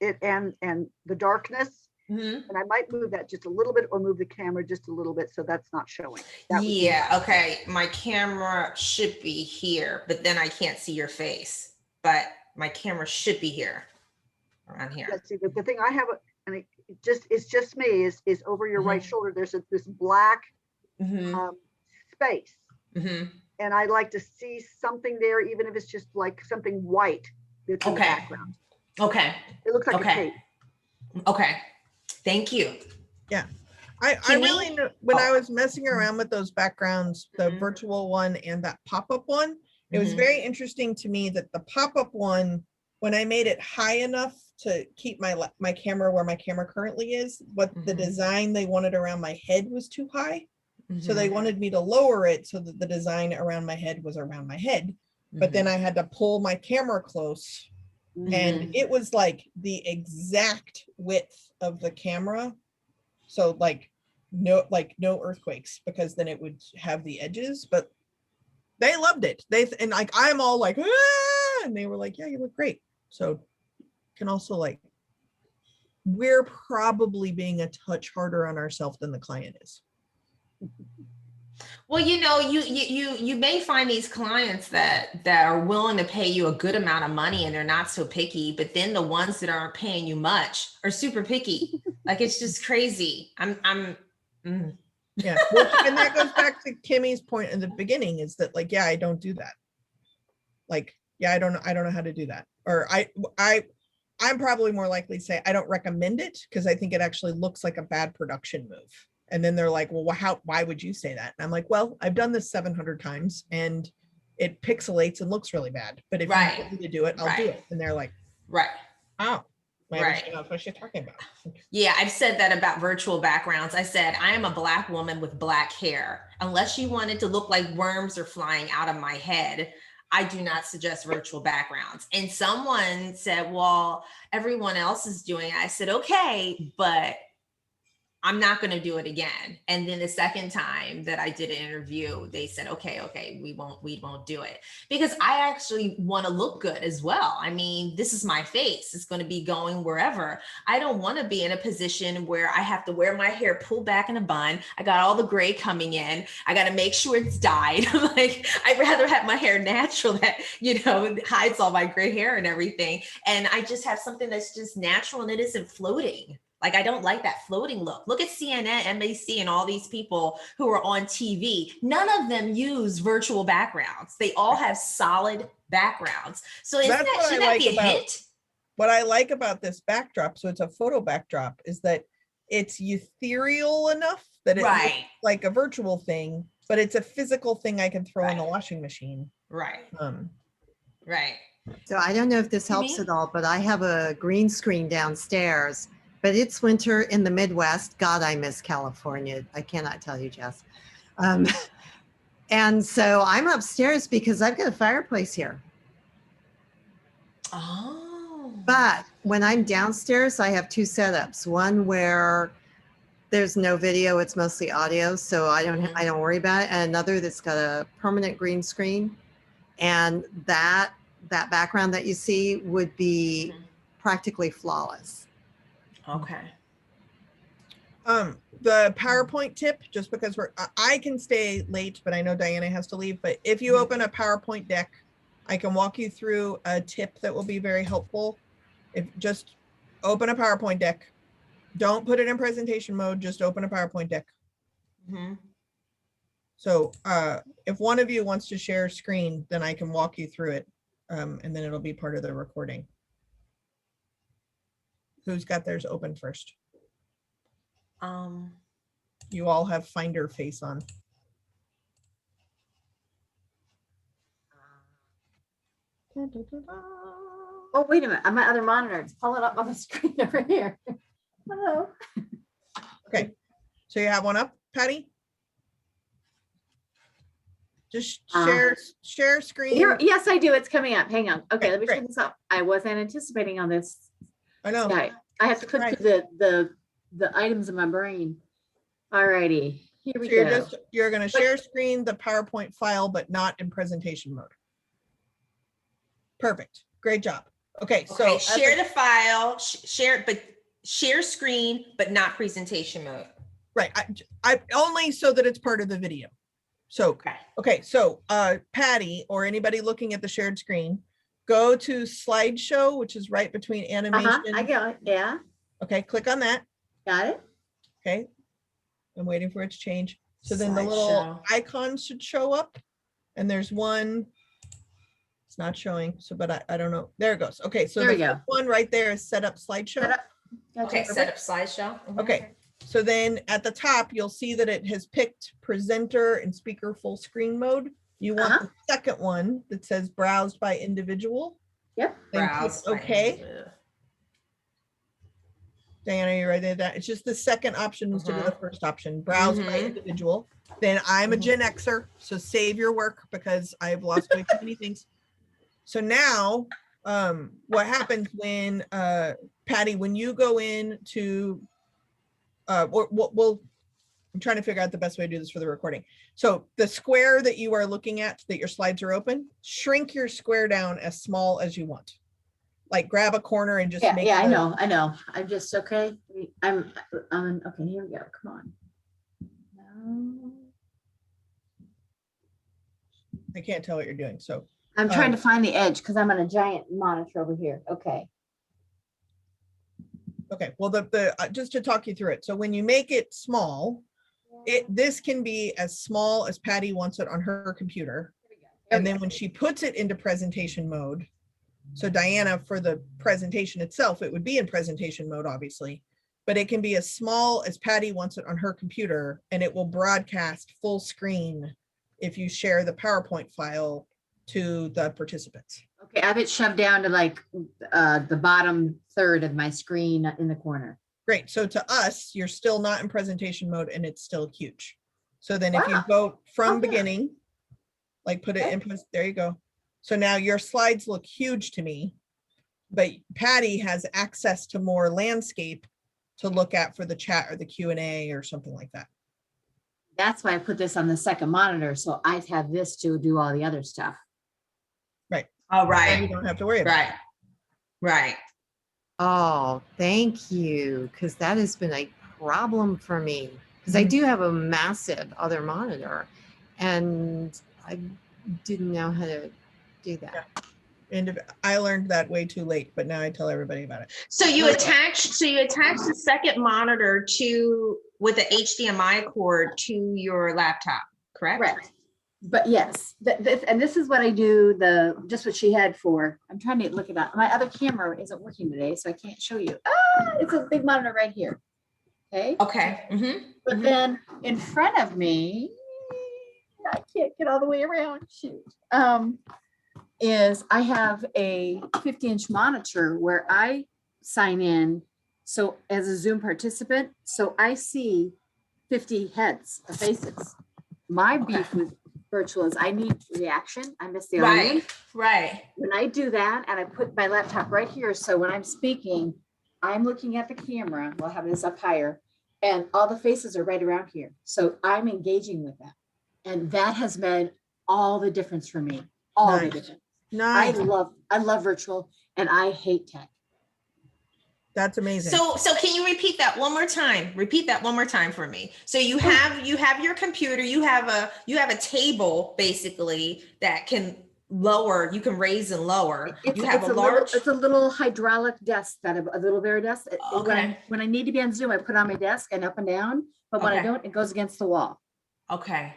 E: it and the darkness.
C: Mhm.
E: And I might move that just a little bit or move the camera just a little bit so that's not showing. That would be-
C: Yeah, okay. My camera should be here, but then I can't see your face. But my camera should be here, around here.
E: Let's see, the thing I have, and it's just me, is over your right
C: Mhm.
E: shoulder, there's this black
C: Mhm.
E: space.
C: Mhm.
E: And I'd like to see something there, even if it's just like something white that's in the
C: Okay.
E: background.
C: Okay,
E: It looks like a
C: Okay.
E: cape.
C: okay. Thank you.
A: I
C: Can we-
A: really, when I
C: Oh.
A: was messing around with those backgrounds, the
C: Mhm.
A: virtual one and that pop-up one, It was
C: Mhm.
A: very interesting to me that the pop-up one, when I made it high enough to keep my camera where my camera currently is, but the
C: Mhm.
A: design they wanted around my head was too high. So they
C: Mhm.
A: wanted me to lower it so that the design around my head was around my head. But then I had to pull my camera close, and
C: Mhm.
A: it was like the exact width of the camera. So like no earthquakes, because then it would have the edges, but they loved it. And like I'm all like, ah! And they were like, yeah, you look great. So can also like, we're probably being a touch harder on ourselves than the client is.
C: Well, you may find these clients that are willing to pay you a good amount of money and they're not so picky, but then the ones that aren't paying you much are super picky. Like it's just crazy.
A: Yeah. Well, and that goes back to Kimmy's point in the beginning, is that like, yeah, I don't do that. Like, yeah, I don't know how to do that. Or I'm probably more likely to say I don't recommend it, because I think it actually looks like a bad production move. And then they're like, well, why would you say that? And I'm like, well, I've done this 700 times and it pixelates and looks really bad. But if you
C: Right.
A: want me to do it, I'll do
C: Right.
A: it. And they're like,
C: Right.
A: oh, maybe
C: Right.
A: she knows what she's talking about.
C: Yeah, I've said that about virtual backgrounds. I said, I am a Black woman with black hair. Unless you want it to look like worms are flying out of my head, I do not suggest virtual backgrounds. And someone said, well, everyone else is doing it. I said, okay, but I'm not going to do it again. And then the second time that I did an interview, they said, okay, we won't do it, because I actually want to look good as well. I mean, this is my face. It's going to be going wherever. I don't want to be in a position where I have to wear my hair pulled back in a bun. I got all the gray coming in. I got to make sure it's dyed. Like, I'd rather have my hair natural that, hides all my gray hair and everything. And I just have something that's just natural and it isn't floating. Like, I don't like that floating look. Look at CNN, NBC, and all these people who are on TV. None of them use virtual backgrounds. They all have solid backgrounds. So
A: That's what I
C: shouldn't that
A: like
C: be a
A: about-
C: hint?
A: What I like about this backdrop, so it's a photo backdrop, is that it's ethereal enough that it looks
C: Right,
A: like a virtual thing, but it's a physical thing I can throw in the
C: Right.
A: washing machine.
C: right, right.
B: So I don't know if this
C: You
B: helps
C: mean?
B: at all, but I have a green screen downstairs, but it's winter in the Midwest. God, I miss California. I cannot tell you, Jess. And so I'm upstairs because I've got a fireplace here.
C: Oh.
B: But when I'm downstairs, I have two setups. One where there's no video, it's mostly audio, so I don't worry about it. And another that's got a permanent green screen. And that background that you see would be practically flawless.
C: Okay.
A: The PowerPoint tip, just because I can stay late, but I know Diana has to leave, but if you open a PowerPoint deck, I can walk you through a tip that will be very helpful. If just open a PowerPoint deck, don't put it in presentation mode, just open a PowerPoint deck.
C: Mhm.
A: So if one of you wants to share screen, then I can walk you through it, and then it'll be part of the recording. Who's got theirs open first? You all have Finder face on.
D: Oh, wait a minute. On my other monitor, it's pulling up on the screen over here. Hello.
A: Okay, so you have one up, Patty? Just share screen.
D: Here, yes, I do. It's coming up. Hang on. Okay,
A: Okay,
D: let me
A: great.
D: check this out. I wasn't anticipating on this.
A: I know.
D: Yeah, I have to click through the items in my brain. All righty, here we
A: So
D: go.
A: you're gonna share screen the PowerPoint file, but not in presentation mode. Perfect. Great job. Okay, so
C: Okay, share the file, share screen, but not presentation mode.
A: right, I only so that it's part of the video. So
C: Okay.
A: so Patty or anybody looking at the shared screen, go to slideshow, which is right between animation.
D: I got it. Yeah,
A: Okay, click on that.
D: got it.
A: Okay, I'm waiting for it to change. So then the little
C: Slideshow.
A: icon should show up, and there's one. It's not showing, so but I don't know. There it goes. Okay, so
D: There we
A: the
D: go.
A: first one right there is set up slideshow.
D: Set up. Gotcha.
C: Okay, set up slideshow. Mhm.
A: Okay, so then at the top, you'll see that it has picked presenter and speaker full screen mode. You want
D: Uh-huh.
A: the second one that says browsed by individual.
D: Yep.
A: Then click
C: Browse by
A: OK.
C: individual.
A: Diana, you ready? That it's just the second option instead of the first option. Browse by
C: Mhm.
A: individual. Then I'm a
C: Mhm.
A: Gen Xer, so save your work because I've lost way too many things. So now, what happens when Patty, when you go in to, I'm trying to figure out the best way to do this for the recording. So the square that you are looking at, that your slides are open, shrink your square down as small as you want. Like grab a corner and just
D: Yeah,
A: make
D: yeah, I
A: the-
D: know, I know. I'm just, okay. I'm, okay, here we go. Come on. No.
A: I can't tell what you're doing. So
D: I'm trying to find the edge because I'm on a giant monitor over here. Okay.
A: okay, well, just to talk you through it. So when you make it small, this can be as small as Patty wants it on her computer. And then when she puts it into presentation mode, so Diana, for the presentation itself, it would be in presentation mode, obviously, but it can be as small as Patty wants it on her computer, and it will broadcast full screen if you share the PowerPoint file to the participants.
D: Okay, I have it shoved down to like the bottom third of my screen in the corner.
A: Great. So to us, you're still not in presentation mode and it's still huge. So then if you
D: Wow.
A: go from
D: Okay.
A: beginning, like put it in, there you go. So now your slides look huge to me, but Patty has access to more landscape to look at for the chat or the Q&A or something like that.
D: That's why I put this on the second monitor. So I have this to do all the other stuff.
C: Oh,
A: And you
C: right,
A: don't have to worry about it.
C: right.
B: Oh, thank you, because that has been a problem for me. Because I
A: Mhm.
B: do have a massive other monitor, and I didn't know how to do that.
A: And I learned that way too late, but now I tell everybody about it.
C: So you attach the second monitor with the HDMI cord to your laptop, correct?
D: Correct. But yes, and this is what I do, just what she had for, I'm trying to look it up. My other camera isn't working today, so I can't show you. It's a big monitor right here. Okay.
C: Okay. Mhm.
D: But then in front of me, I can't get all the way around, shoot. Is I have a 50-inch monitor where I sign in. So as a Zoom participant, so I see 50 heads of faces. My beef with virtual is I need reaction. I miss the audience.
C: Right.
D: When I do that and I put my laptop right here, so when I'm speaking, I'm looking at the camera, we'll have this up higher, and all the faces are right around here. So I'm engaging with them. And that has made all the difference for me. All the
A: Nice.
D: difference.
A: Nice.
D: I love virtual and I hate tech.
A: That's amazing.
C: So can you repeat that one more time? Repeat that one more time for me. So you have your computer, you have a table basically that can lower, you can raise and lower. You have a large.
D: It's a little hydraulic desk a little bare desk.
C: Okay.
D: When I need to be on Zoom, I put it on my desk and up and down. But when I
C: Okay.
D: don't, it goes against the wall.
C: Okay.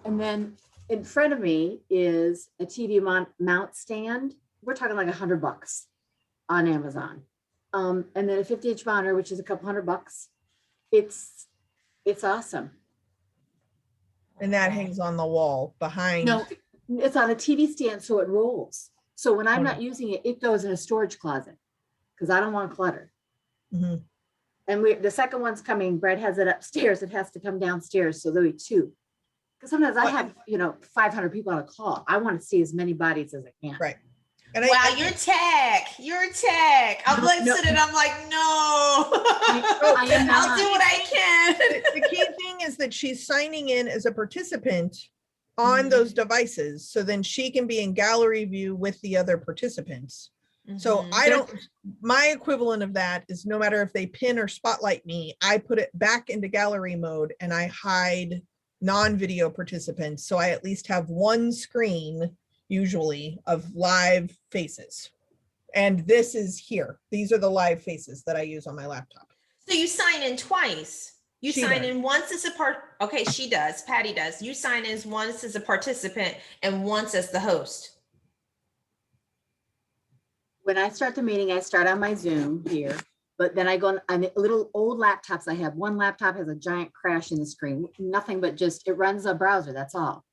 D: And then in front of me is a TV mount stand. We're talking like $100 on Amazon. And then a 50-inch monitor, which is a couple $100. It's awesome.
A: And that hangs on the wall behind.
D: No, it's on a TV stand, so it rolls. So when I'm
A: Okay.
D: not using it, it goes in a storage closet because I don't want clutter.
A: Mhm.
D: And the second one's coming. Brett has it upstairs. It has to come downstairs. So there'll be two. Because sometimes I have, 500 people on a call. I want to see as many bodies as I can.
A: Right. And
C: Wow, you're tech. I'm listening. I'm like, no.
D: I am
C: I'll
D: not.
C: do what I can.
A: the key thing is that she's signing in as a participant on
C: Mhm.
A: those devices. So then she can be in gallery view with the other participants. So
C: Mhm.
A: my equivalent of that is no matter if they pin or spotlight me, I put it back into gallery mode and I hide non-video participants. So I at least have one screen usually of live faces. And this is here. These are the live faces that I use on my laptop.
C: So you sign in twice. You
A: She
C: sign
A: does.
C: in once as a okay, she does, Patty does. You sign in once as a participant and once as the host.
D: When I start the meeting, I start on my Zoom here, but then I go on little old laptops. I have one laptop has a giant crash in the screen, nothing but just, it runs a browser, that's all.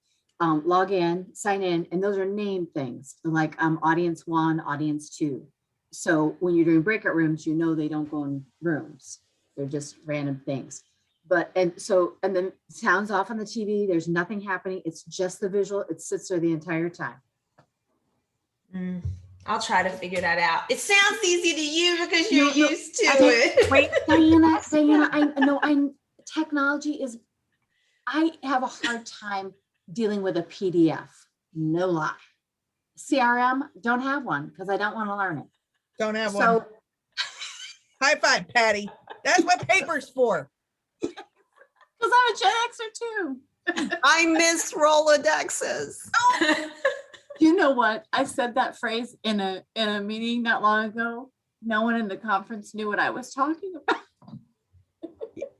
D: log in, sign in, and those are named things like audience 1, audience 2. So when you're doing breakout rooms, you know they don't go in rooms. They're just random things. But and then sounds off on the TV. There's nothing happening. It's just the visual. It sits there the entire time.
C: I'll try to figure that out. It sounds easy to you because you're
D: No,
C: used to
D: I don't-
C: it.
D: Wait, Diana, I know technology is, I have a hard time dealing with a PDF. No lie. CRM, don't have one because I don't want to learn it.
A: Don't have one.
D: So
A: High five, Patty. That's what paper's for.
D: because I'm a Gen Xer too.
B: I miss Rolodexes.
D: You know what? I said that phrase in a meeting not long ago. No one in the conference knew what I was talking about.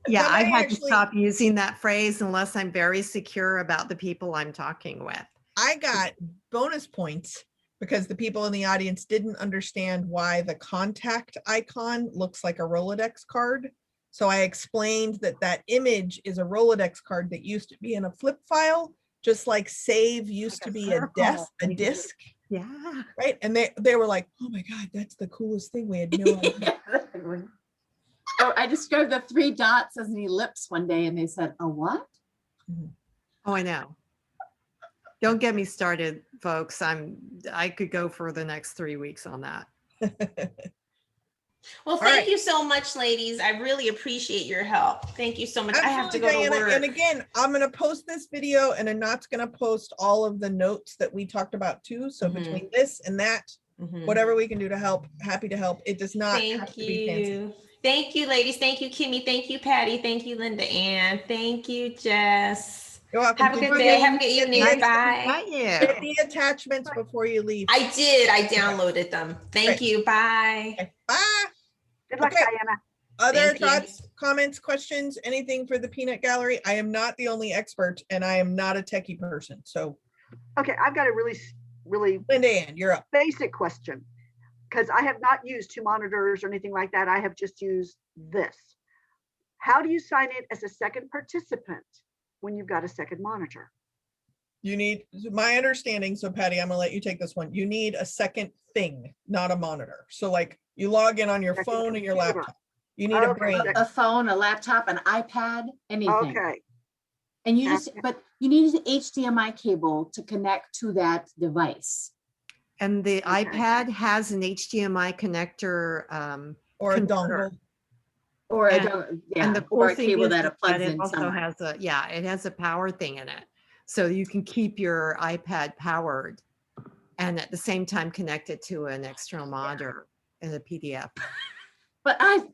B: Yeah, I
A: Somebody
B: had to
A: actually-
B: stop using that phrase unless I'm very secure about the people I'm talking with.
A: I got bonus points because the people in the audience didn't understand why the contact icon looks like a Rolodex card. So I explained that that image is a Rolodex card that used to be in a flip file, just like save used to
B: Like a
A: be a
B: circle.
A: disc,
B: Yeah.
A: right? And they were like, oh my God, that's the coolest thing. We had no idea.
D: Oh, I described the 3 dots as an ellipse one day and they said, "A what?"
B: Oh, I know. Don't get me started, folks. I could go for the next 3 weeks on that.
C: Well,
A: All
C: thank
A: right.
C: you so much, ladies. I really appreciate your help. Thank you so much. I have to go
A: Absolutely,
C: to
A: Diana.
C: work.
A: And again, I'm going to post this video and Anat's going to post all of the notes that we talked about too. So
C: Mhm.
A: between this and that,
C: Mhm.
A: whatever we can do to help, happy to help. It does not have
C: Thank
A: to be fancy.
C: you. Thank you, ladies. Thank you, Kimmy. Thank you, Patty. Thank you, Linda Ann. Thank you, Jess.
A: You're welcome.
C: Have a
A: Did
C: good
A: you
C: day.
A: get-
C: Have a good evening.
B: Nice to
C: Bye.
B: meet
A: Get
B: you.
A: the attachments before you leave.
C: I did. I downloaded them. Thank
A: Great.
C: you. Bye.
A: Okay, bye.
E: Good luck,
A: Okay.
E: Diana.
A: Other
C: Thank you.
A: thoughts, comments, questions, anything for the peanut gallery? I am not the only expert and I am not a techie person. So
E: Okay, I've got a really
A: Linda Ann, you're up.
E: basic question. Because I have not used 2 monitors or anything like that. I have just used this. How do you sign in as a second participant when you've got a second monitor?
A: You need, my understanding, so Patty, I'm gonna let you take this one. You need a second thing, not a monitor. So like you log in on your
E: Second
A: phone and your
E: computer.
A: laptop. You need a
E: Okay,
A: brain.
E: second-
D: A phone, a laptop, an iPad, anything.
E: Okay,
D: And you just,
E: Okay.
D: but you need an HDMI cable to connect to that device.
B: And the
E: Okay.
B: iPad has an HDMI connector.
A: Or a
B: converter.
A: dongle.
D: Or
B: And-
D: yeah,
B: And the
D: or
B: cool
D: a
B: thing
D: cable
B: is
D: that
B: that
D: it plugs
B: it
D: in
B: also
D: somewhere.
B: has it has a power thing in it. So you can keep your iPad powered and at the same time connect it to an external monitor in a PDF.
D: But I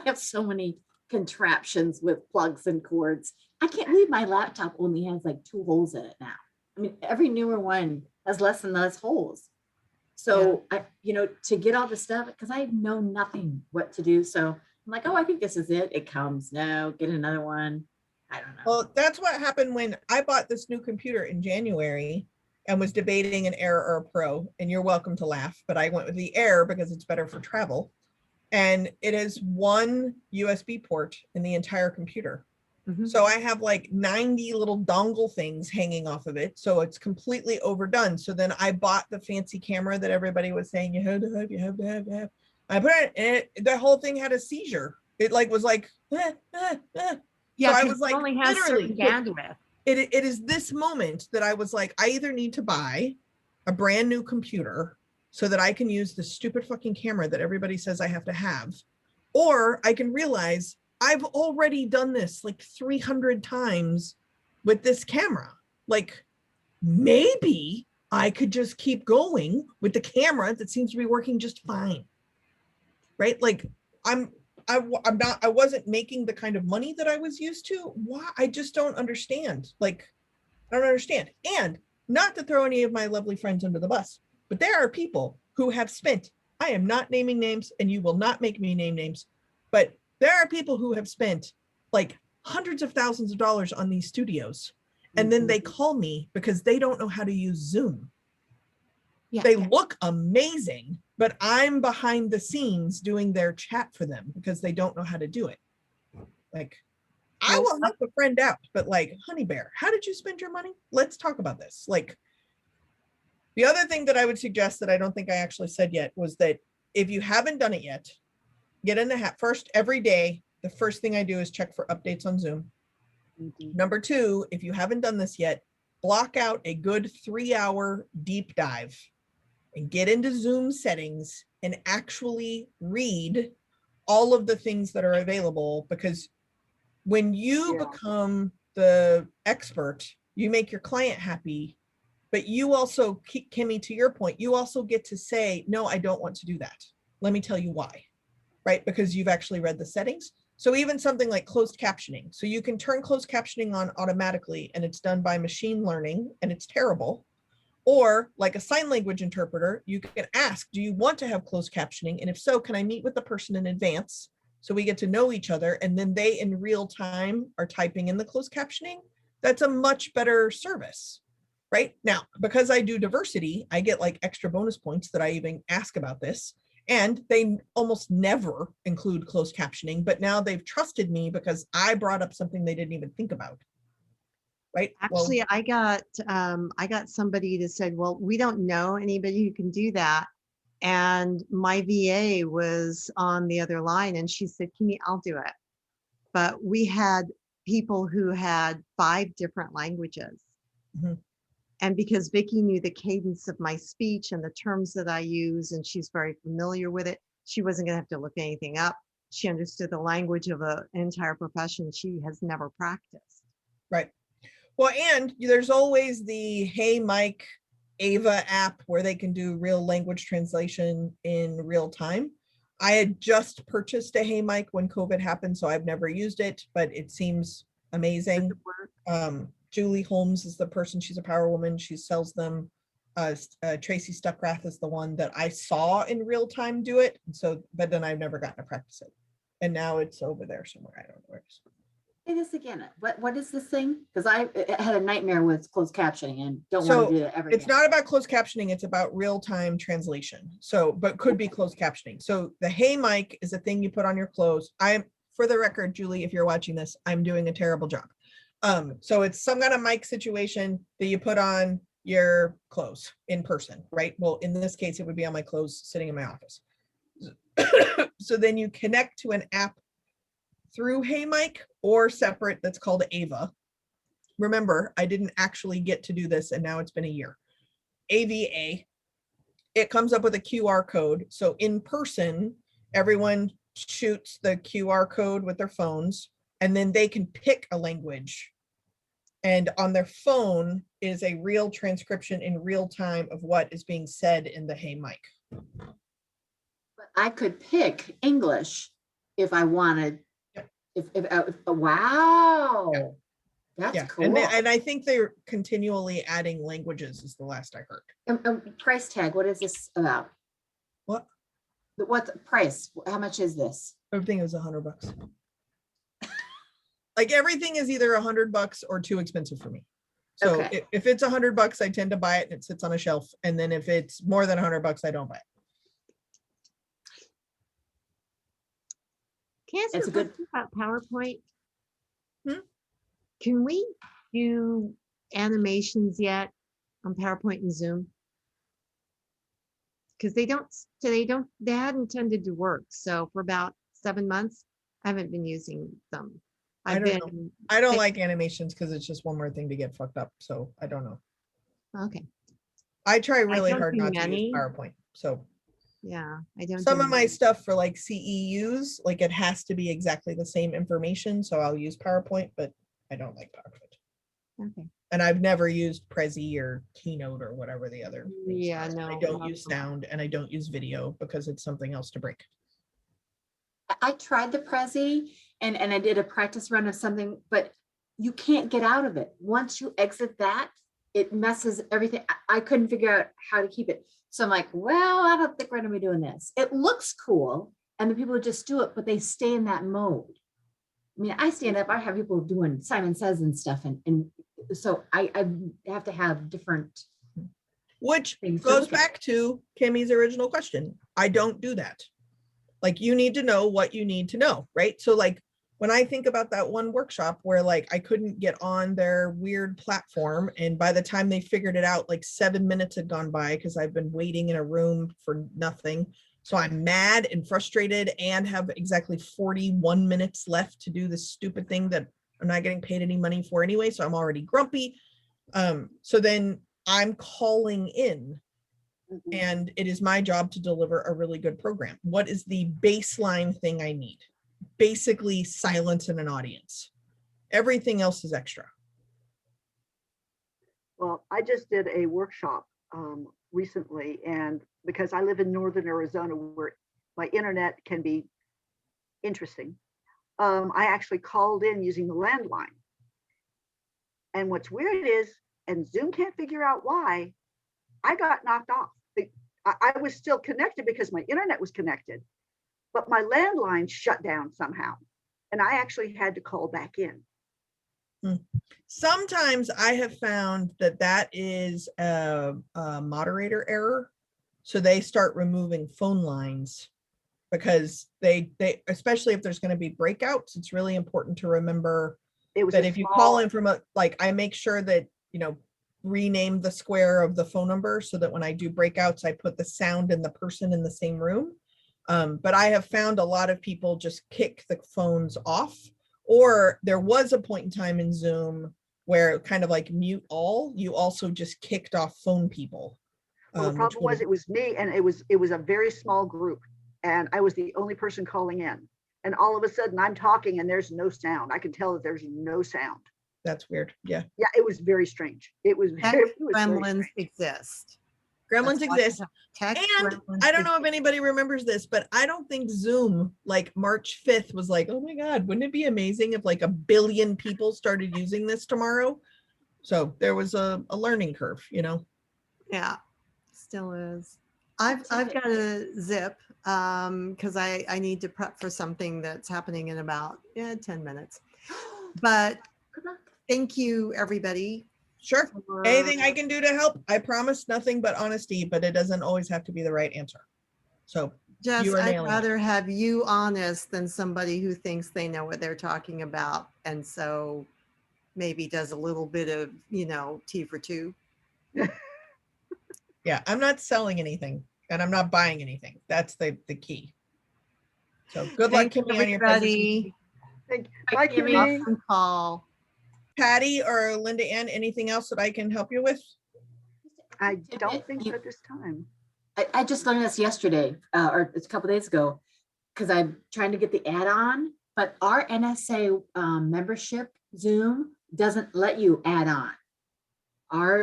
D: have so many contraptions with plugs and cords. I can't believe my laptop only has like 2 holes in it now. I mean, every newer one has less and less holes. So I, to get all the stuff, because I know nothing what to do. So I'm like, oh, I think this is it. It comes. No, get another one. I don't know.
A: Well, that's what happened when I bought this new computer in January and was debating an Air or a Pro. And you're welcome to laugh, but I went with the Air because it's better for travel. And it has 1 USB port in the entire computer.
B: Mhm.
A: So I have like 90 little dongle things hanging off of it. So it's completely overdone. So then I bought the fancy camera that everybody was saying you have to have, you have to have, you have. I put it and the whole thing had a seizure. It like was like,
B: Yeah,
A: I
B: 'cause
A: was
B: it
A: like,
B: only has certain
A: literally,
B: bandwidth.
A: it is this moment that I was like, I either need to buy a brand new computer so that I can use the stupid fucking camera that everybody says I have to have, or I can realize I've already done this like 300 times with this camera. Like maybe I could just keep going with the camera that seems to be working just fine. Right? Like I'm not, I wasn't making the kind of money that I was used to. Why? I just don't understand. Like, I don't understand. And not to throw any of my lovely friends under the bus, but there are people who have spent, I am not naming names and you will not make me name names, but there are people who have spent like hundreds of thousands of dollars on these studios. And then they call me because they don't know how to use Zoom.
B: Yeah.
A: They look amazing, but I'm behind the scenes doing their chat for them because they don't know how to do it. Like, I
B: Well,
A: will help a friend out, but like, honey bear, how did you spend your money? Let's talk about this. Like, the other thing that I would suggest that I don't think I actually said yet was that if you haven't done it yet, get in the first every day. The first thing I do is check for updates on Zoom. Number two, if you haven't done this yet, block out a good 3-hour deep dive and get into Zoom settings and actually read all of the things that are available, because when you
E: Yeah.
A: become the expert, you make your client happy, but you also, Kimmy, to your point, you also get to say, no, I don't want to do that. Let me tell you why, right? Because you've actually read the settings. So even something like closed captioning. So you can turn closed captioning on automatically and it's done by machine learning and it's terrible. Or like a sign language interpreter, you can ask, do you want to have closed captioning? And if so, can I meet with the person in advance so we get to know each other? And then they in real time are typing in the closed captioning. That's a much better service. Right now, because I do diversity, I get like extra bonus points that I even ask about this. And they almost never include closed captioning, but now they've trusted me because I brought up something they didn't even think about. Right?
B: Actually, I got somebody that said, well, we don't know anybody who can do that. And my VA was on the other line and she said, Kimmy, I'll do it. But we had people who had 5 different languages.
A: Mhm.
B: And because Vicky knew the cadence of my speech and the terms that I use, and she's very familiar with it, she wasn't going to have to look anything up. She understood the language of an entire profession she has never practiced.
A: Right. Well, and there's always the Hey Mike Ava app where they can do real language translation in real time. I had just purchased a Hey Mike when COVID happened, so I've never used it, but it seems amazing. Julie Holmes is the person, she's a power woman, she sells them. Tracy Stuckrath is the one that I saw in real time do it. So, but then I've never gotten to practice it. And now it's over there somewhere. I don't know where it is.
D: Say this again. What is this thing? Because I had a nightmare with closed captioning and don't
A: So,
D: want to do that ever
A: It's
D: again.
A: not about closed captioning, it's about real-time translation. So, but could be closed captioning. So the Hey Mike is a thing you put on your clothes. For the record, Julie, if you're watching this, I'm doing a terrible job. So it's some kind of mic situation that you put on your clothes in person, right? Well, in this case, it would be on my clothes sitting in my office. So then you connect to an app through Hey Mike or separate that's called Ava. Remember, I didn't actually get to do this and now it's been a year. AVA, it comes up with a QR code. So in person, everyone shoots the QR code with their phones and then they can pick a language. And on their phone is a real transcription in real time of what is being said in the Hey Mike.
D: But I could pick English if I wanted.
A: Yep.
D: Wow.
A: Yeah.
D: That's
A: Yeah,
D: cool.
A: and I think they're continually adding languages is the last I heard.
D: Price tag, what is this about?
A: What?
D: What the price? How much is this?
A: Everything is $100. Like everything is either $100 or too expensive for me. So
D: Okay.
A: if it's $100, I tend to buy it and it sits on a shelf. And then if it's more than $100, I don't buy it.
B: Can I ask
D: It's
B: you
D: a
B: a
D: good-
B: question about PowerPoint?
A: Hmm?
B: Can we do animations yet on PowerPoint and Zoom? Because they hadn't tended to work. So for about 7 months, I haven't been using them.
A: I
B: I've
A: don't know.
B: been,
A: I don't like animations because it's just one more thing to get fucked up. So I don't know.
B: okay,
A: I try really
B: don't
A: hard
B: do
A: not to
B: many.
A: use PowerPoint. So
B: yeah, I don't.
A: some
B: do
A: of my
B: many.
A: stuff for like CEUs, like it has to be exactly the same information. So I'll use PowerPoint, but I don't like PowerPoint.
B: Okay.
A: And I've never used Prezi or Keynote or whatever the other. things
B: Yeah,
A: are. I
B: no,
A: don't
B: not
A: use
B: so much.
A: sound and I don't use video because it's something else to break.
D: I tried the Prezi and I did a practice run of something, but you can't get out of it. Once you exit that, it messes everything. I couldn't figure out how to keep it. So I'm like, well, I don't think we're gonna be doing this. It looks cool. And the people just do it, but they stay in that mode. I mean, I stand up, I have people doing Simon Says and stuff. And so I have to have different
A: Which
D: things to
A: goes
D: look at.
A: back to Kimmy's original question. I don't do that. Like you need to know what you need to know, right? So like when I think about that one workshop where like I couldn't get on their weird platform, and by the time they figured it out, like 7 minutes had gone by because I've been waiting in a room for nothing. So I'm mad and frustrated and have exactly 41 minutes left to do this stupid thing that I'm not getting paid any money for anyway. So I'm already grumpy. So then I'm calling in,
E: Mhm.
A: and it is my job to deliver a really good program. What is the baseline thing I need? Basically silence in an audience. Everything else is extra.
E: Well, I just did a workshop recently, and because I live in northern Arizona where my internet can be interesting, I actually called in using the landline. And what's weird is, and Zoom can't figure out why, I got knocked off. I was still connected because my internet was connected, but my landline shut down somehow. And I actually had to call back in.
A: Sometimes I have found that that is a moderator error. So they start removing phone lines because they especially if there's going to be breakouts, it's really important to remember
E: It was
A: that
E: a
A: if you
E: small-
A: call in from a, like, I make sure that, rename the square of the phone number so that when I do breakouts, I put the sound and the person in the same room. But I have found a lot of people just kick the phones off, or there was a point in time in Zoom where kind of like mute all, you also just kicked off phone people.
E: Well, the
A: which
E: problem was
A: would've-
E: it was me, and it was a very small group, and I was the only person calling in. And all of a sudden I'm talking and there's no sound. I can tell that there's no sound.
A: That's weird. Yeah.
E: Yeah, it was very strange. It was,
B: Tech
E: it was very
B: gremlins
E: strange.
B: exist.
A: Gremlins
B: That's why
A: exist.
B: tech
A: And
B: gremlins
A: I don't know
B: exist.
A: if anybody remembers this, but I don't think Zoom, like March 5th, was like, oh my God, wouldn't it be amazing if like 1 billion people started using this tomorrow? So there was a learning curve,
B: Yeah, still is. I've got a zip because I need to prep for something that's happening in about 10 minutes. But
D: Good luck.
B: thank you, everybody.
A: Sure.
B: for-
A: Anything I can do to help. I promise nothing but honesty, but it doesn't always have to be the right answer. So
B: Jess,
A: you are
B: I'd
A: nailing it.
B: rather have you honest than somebody who thinks they know what they're talking about. And so maybe does a little bit of, tea for two.
A: Yeah, I'm not selling anything and I'm not buying anything. That's the key. So good luck,
B: Thank you,
A: Kimmy, on your presentation.
B: everybody.
E: Bye, Kimmy.
B: Awesome call.
A: Patty or Linda Ann, anything else that I can help you with?
E: I
D: Tidbit,
E: don't think
D: you-
E: so this time.
D: I just learned this yesterday, or it's a couple days ago, because I'm trying to get the add-on, but our NSA membership Zoom doesn't let you add on.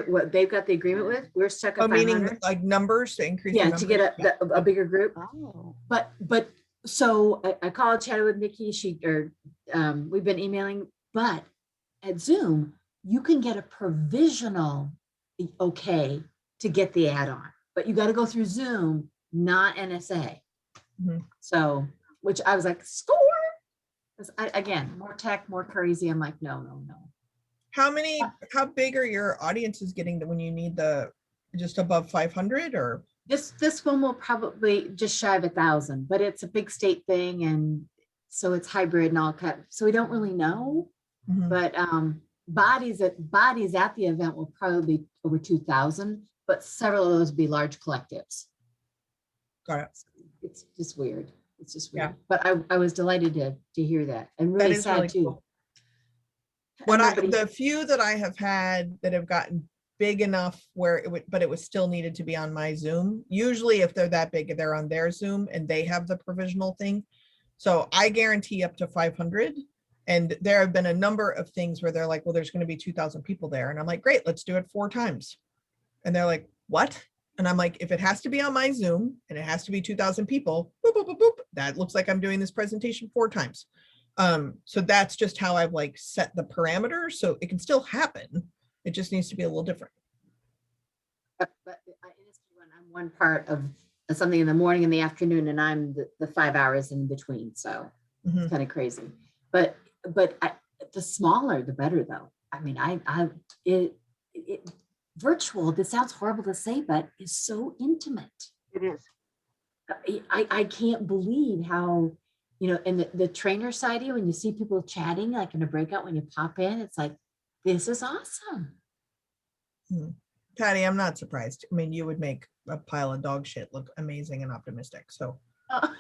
D: What they've got the agreement with, we're stuck
A: Oh,
D: at
A: meaning
D: 500.
A: like numbers to increase. the
D: Yeah, to get
A: numbers? Yeah.
D: a bigger group.
E: Oh.
D: But so I called, chatted with Nikki, we've been emailing, but at Zoom, you can get a provisional okay to get the add-on, but you got to go through Zoom, not NSA.
A: Mhm.
D: So, which I was like, score. 'Cause again, more tech, more crazy. I'm like, no.
A: How big are your audiences getting when you need the just above 500 or?
D: This one will probably just shy of 1,000, but it's a big state thing, and so it's hybrid and all cut. So we don't really know.
A: Mhm.
D: But bodies at the event will probably be over 2,000, but several of those will be large collectives.
A: Got it.
D: It's just weird. It's just
A: Yeah.
D: weird. But I was delighted to hear that, and really
A: is
D: sad
A: really
D: too.
A: cool.
D: And nobody-
A: The few that I have had that have gotten big enough where it was still needed to be on my Zoom. Usually if they're that big, they're on their Zoom and they have the provisional thing. So I guarantee up to 500. And there have been a number of things where they're like, well, there's going to be 2,000 people there. And I'm like, great, let's do it 4 times. And they're like, what? And I'm like, if it has to be on my Zoom and it has to be 2,000 people, boop, boop, boop, boop, that looks like I'm doing this presentation 4 times. So that's just how I've like set the parameters. So it can still happen. It just needs to be a little different.
D: but I'm one part of something in the morning and the afternoon, and I'm the 5 hours in between. So
A: Mhm.
D: it's kind of crazy. But the smaller, the better, though. I mean, virtual. This sounds horrible to say, but is so intimate.
E: It is.
D: I can't believe how you know, and the trainer side of you, when you see people chatting, like in a breakout, when you pop in, it's like, this is awesome.
A: Patty, I'm not surprised. I mean, you would make a pile of dog shit look amazing and optimistic. So,
D: Oh,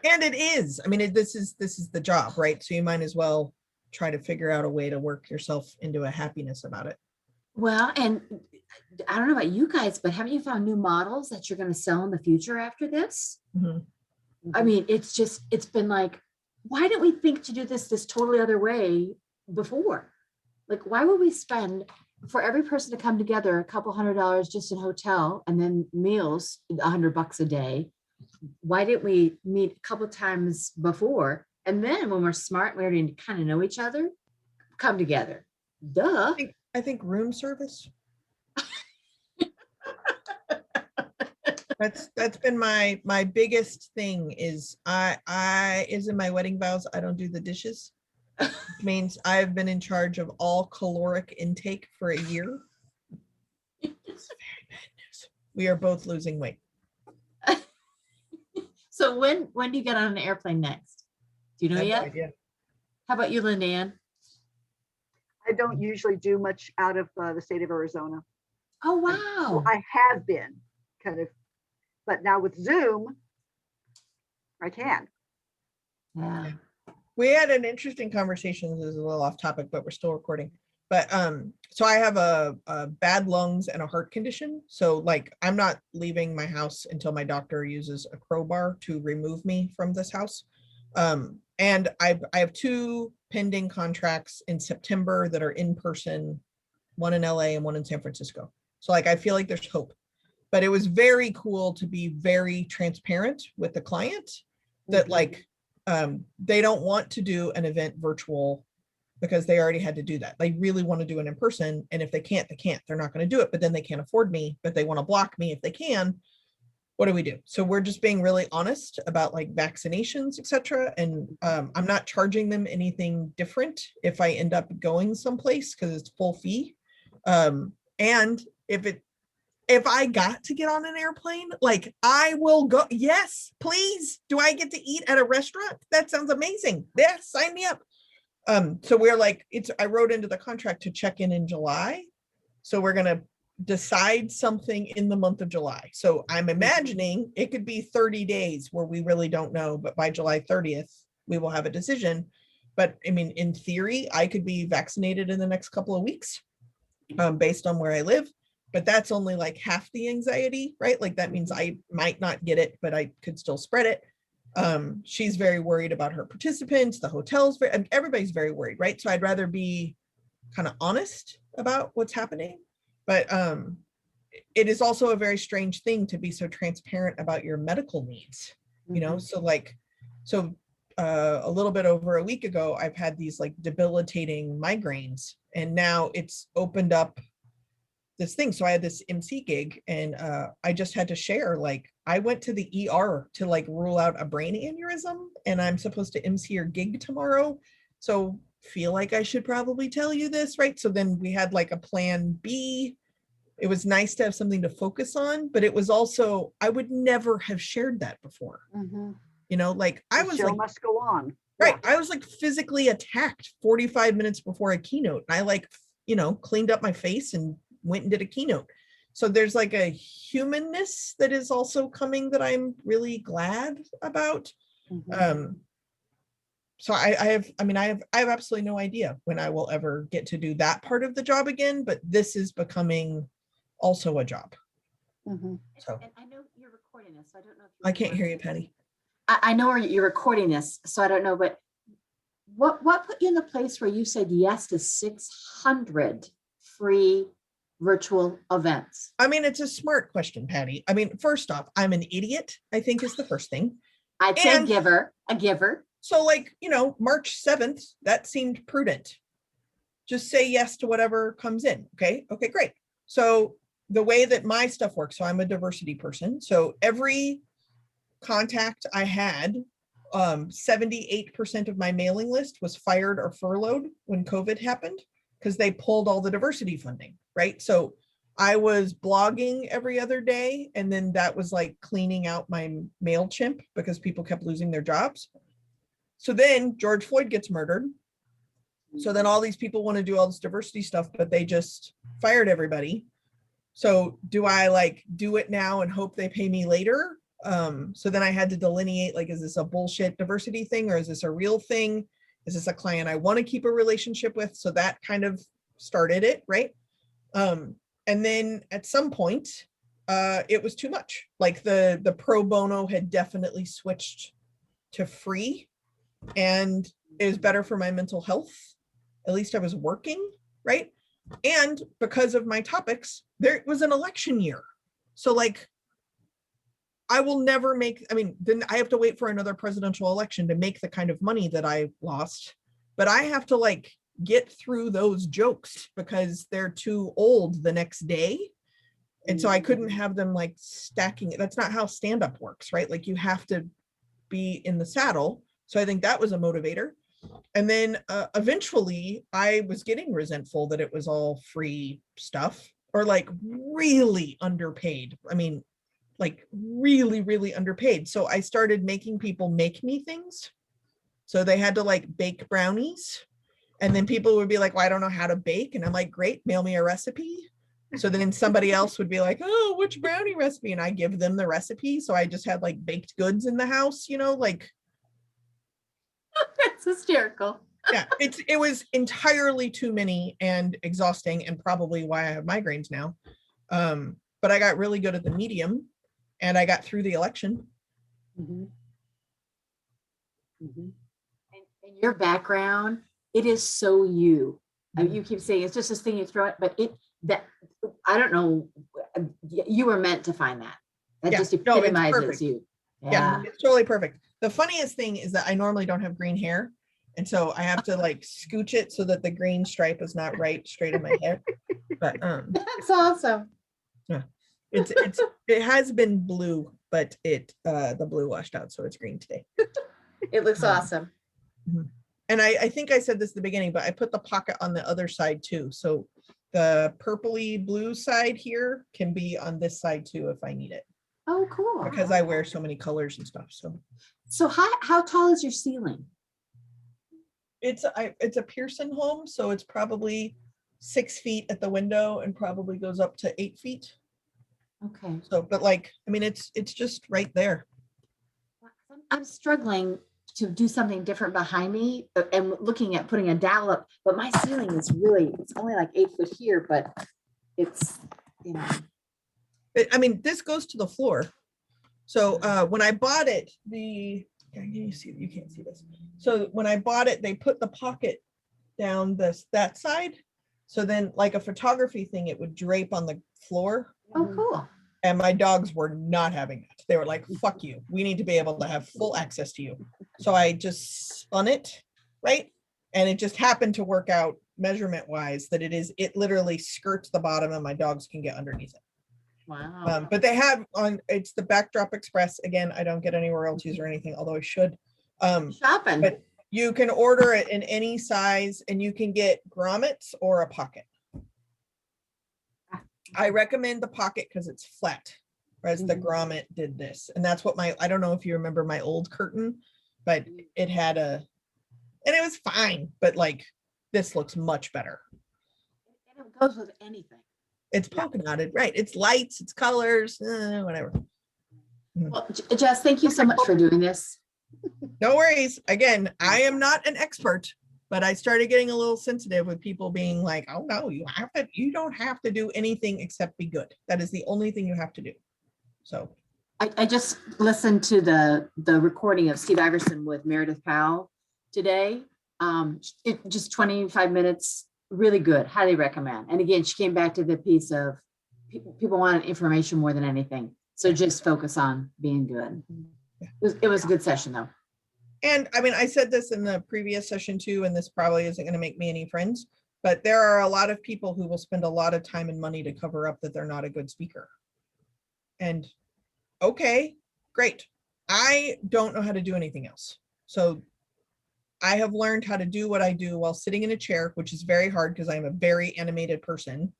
A: and it is. I mean, this is the job, right? So you might as well try to figure out a way to work yourself into a happiness about it.
D: well, and I don't know about you guys, but haven't you found new models that you're going to sell in the future after this?
A: Mhm.
D: I mean, it's been like, why didn't we think to do this totally other way before? Like, why would we spend for every person to come together a couple $100 just in hotel and then meals, $100 a day? Why didn't we meet a couple times before? And then when we're smart, we already kind of know each other, come together. Duh.
A: I think room service. That's been my biggest thing is I is in my wedding vows, I don't do the dishes. Which means I've been in charge of all caloric intake for a year. It's very bad news. We are both losing weight.
D: So when do you get on an airplane next? Do you know
A: I have no
D: yet?
A: idea.
D: How about you, Linda Ann?
E: I don't usually do much out of the state of Arizona.
D: Oh,
E: Well,
D: wow.
E: I have been kind of, but now with Zoom, I can.
D: Yeah.
A: We had an interesting conversation. This is a little off topic, but we're still recording. But so I have a bad lungs and a heart condition. So like I'm not leaving my house until my doctor uses a crowbar to remove me from this house. And I have 2 pending contracts in September that are in person, one in LA and one in San Francisco. So like I feel like there's hope. But it was very cool to be very transparent with the client that like they don't want to do an event virtual because they already had to do that. They really want to do it in person. And if they can't, they can't. They're not going to do it, but then they can't afford me, but they want to block me if they can. What do we do? So we're just being really honest about like vaccinations, etc. And I'm not charging them anything different if I end up going someplace because it's full fee. And if I got to get on an airplane, like I will go. Yes, please. Do I get to eat at a restaurant? That sounds amazing. Yes, sign me up. So we're like, I wrote into the contract to check in July. So we're going to decide something in the month of July. So I'm imagining it could be 30 days where we really don't know, but by July 30th, we will have a decision. But I mean, in theory, I could be vaccinated in the next couple of weeks based on where I live. But that's only like half the anxiety, right? Like that means I might not get it, but I could still spread it. She's very worried about her participants, the hotels, everybody's very worried, right? So I'd rather be kind of honest about what's happening. But it is also a very strange thing to be so transparent about your medical needs, you know? So like, a little bit over a week ago, I've had these like debilitating migraines, and now it's opened up this thing. So I had this MC gig, and I just had to share, like, I went to the ER to like rule out a brain aneurysm, and I'm supposed to MC your gig tomorrow. So feel like I should probably tell you this, right? So then we had like a plan B. It was nice to have something to focus on, but it was also, I would never have shared that before. You know, like I
E: The
A: was
E: show
A: like,
E: must go on.
A: right. I was like physically attacked 45 minutes before a keynote. And I like, you know, cleaned up my face and went and did a keynote. So there's like a humanness that is also coming that I'm really glad about. So I have absolutely no idea when I will ever get to do that part of the job again, but this is becoming also a job. So
D: And I know you're recording this, so I don't know if
A: I can't hear you, Patty.
D: I know you're recording this, so I don't know, but what put you in the place where you said yes to 600 free virtual events?
A: I mean, it's a smart question, Patty. I mean, first off, I'm an idiot, I think is the first thing.
D: I'd say a giver.
A: So like, you know, March 7th, that seemed prudent. Just say yes to whatever comes in. Okay, great. So the way that my stuff works, so I'm a diversity person. So every contact I had, 78% of my mailing list was fired or furloughed when COVID happened because they pulled all the diversity funding, right? So I was blogging every other day, and then that was like cleaning out my MailChimp because people kept losing their jobs. So then George Floyd gets murdered. So then all these people want to do all this diversity stuff, but they just fired everybody. So do I like do it now and hope they pay me later? So then I had to delineate, like, is this a bullshit diversity thing or is this a real thing? Is this a client I want to keep a relationship with? So that kind of started it, right? And then at some point, it was too much. Like the pro bono had definitely switched to free, and it was better for my mental health. At least I was working, right? And because of my topics, there was an election year. So like, I will never make, I mean, then I have to wait for another presidential election to make the kind of money that I lost, but I have to like get through those jokes because they're too old the next day. And so I couldn't have them like stacking. That's not how stand-up works, right? Like you have to be in the saddle. So I think that was a motivator. And then eventually I was getting resentful that it was all free stuff or like really underpaid. I mean, like really, really underpaid. So I started making people make me things. So they had to like bake brownies. And then people would be like, well, I don't know how to bake. And I'm like, great, mail me a recipe. So then somebody else would be like, oh, which brownie recipe? And I give them the recipe. So I just had like baked goods in the house, you know, like.
D: That's hysterical.
A: Yeah, it was entirely too many and exhausting and probably why I have migraines now. But I got really good at the medium and I got through the election.
D: And your background, it is so you. I mean, you keep saying it's just this thing you throw it, but I don't know, you were meant to find that. That just epitomizes you.
A: Yeah, it's totally perfect. The funniest thing is that I normally don't have green hair. And so I have to like scooch it so that the green stripe is not right straight in my hair. But
D: That's awesome.
A: yeah, it has been blue, but the blue washed out, so it's green today.
D: It looks awesome.
A: And I think I said this at the beginning, but I put the pocket on the other side too. So the purpley blue side here can be on this side too if I need it.
D: Oh, cool.
A: Because I wear so many colors and stuff.
D: So how tall is your ceiling?
A: It's a Pearson home, so it's probably 6 feet at the window and probably goes up to 8 feet.
D: Okay.
A: So, but like, I mean, it's just right there.
D: I'm struggling to do something different behind me and looking at putting a dowel up, but my ceiling is it's only like 8 foot here, but it's, you know.
A: I mean, this goes to the floor. So when I bought it, you can't see this. So when I bought it, they put the pocket down that side. So then like a photography thing, it would drape on the floor.
D: Oh, cool.
A: And my dogs were not having that. They were like, fuck you. We need to be able to have full access to you. So I just spun it, right? And it just happened to work out measurement wise that it literally skirts the bottom and my dogs can get underneath it.
D: Wow.
A: But they have it's the Backdrop Express. Again, I don't get any royalties or anything, although I should.
D: Shopping.
A: But you can order it in any size and you can get grommets or a pocket. I recommend the pocket because it's flat, whereas the grommet did this. And that's what I don't know if you remember my old curtain, but it had and it was fine, but like this looks much better.
D: And it goes with anything.
A: It's polka dotted, right? It's lights, it's colors, whatever.
D: Well, Jess, thank you so much for doing this.
A: No worries. Again, I am not an expert, but I started getting a little sensitive with people being like, oh no, you don't have to do anything except be good. That is the only thing you have to do. So
D: I just listened to the recording of Steve Iverson with Meredith Powell today. It just 25 minutes, really good, highly recommend. And again, she came back to the piece of people wanted information more than anything. So just focus on being good. It was a good session though.
A: And I mean, I said this in the previous session too, and this probably isn't going to make me any friends, but there are a lot of people who will spend a lot of time and money to cover up that they're not a good speaker. And okay, great. I don't know how to do anything else. So I have learned how to do what I do while sitting in a chair, which is very hard because I'm a very animated person.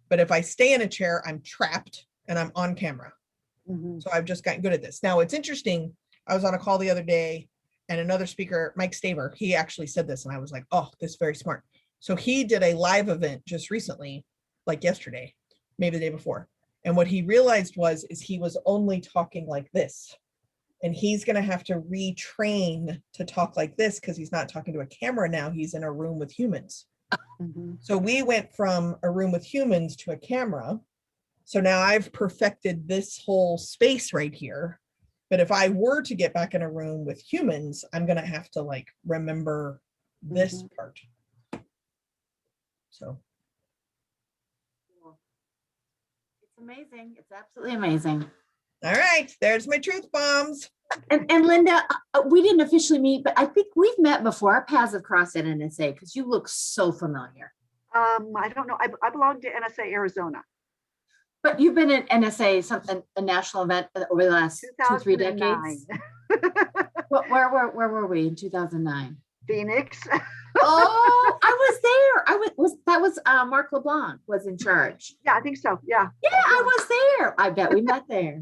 A: But if I stay in a chair, I'm trapped and I'm on camera.
E: Mhm.
A: So I've just gotten good at this. Now it's interesting. I was on a call the other day and another speaker, Mike Staver, he actually said this and I was like, oh, this is very smart. So he did a live event just recently, like yesterday, maybe the day before. And what he realized is he was only talking like this. And he's going to have to retrain to talk like this because he's not talking to a camera now. He's in a room with humans.
E: Mhm.
A: So we went from a room with humans to a camera. So now I've perfected this whole space right here. But if I were to get back in a room with humans, I'm going to have to like remember this part. So
D: It's amazing. It's absolutely amazing.
A: all right, there's my truth bombs.
D: And Linda, we didn't officially meet, but I think we've met before. Our paths have crossed at NSA because you look so familiar.
E: I don't know. I belong to NSA Arizona.
D: But you've been at NSA, something, a national event over the last 2-3 decades.
E: 2009.
D: Where were we in 2009?
E: Phoenix.
D: Oh, I was there. That was Mark LeBlanc was in charge.
E: Yeah, I think so. Yeah.
D: Yeah, I was there. I bet we met there.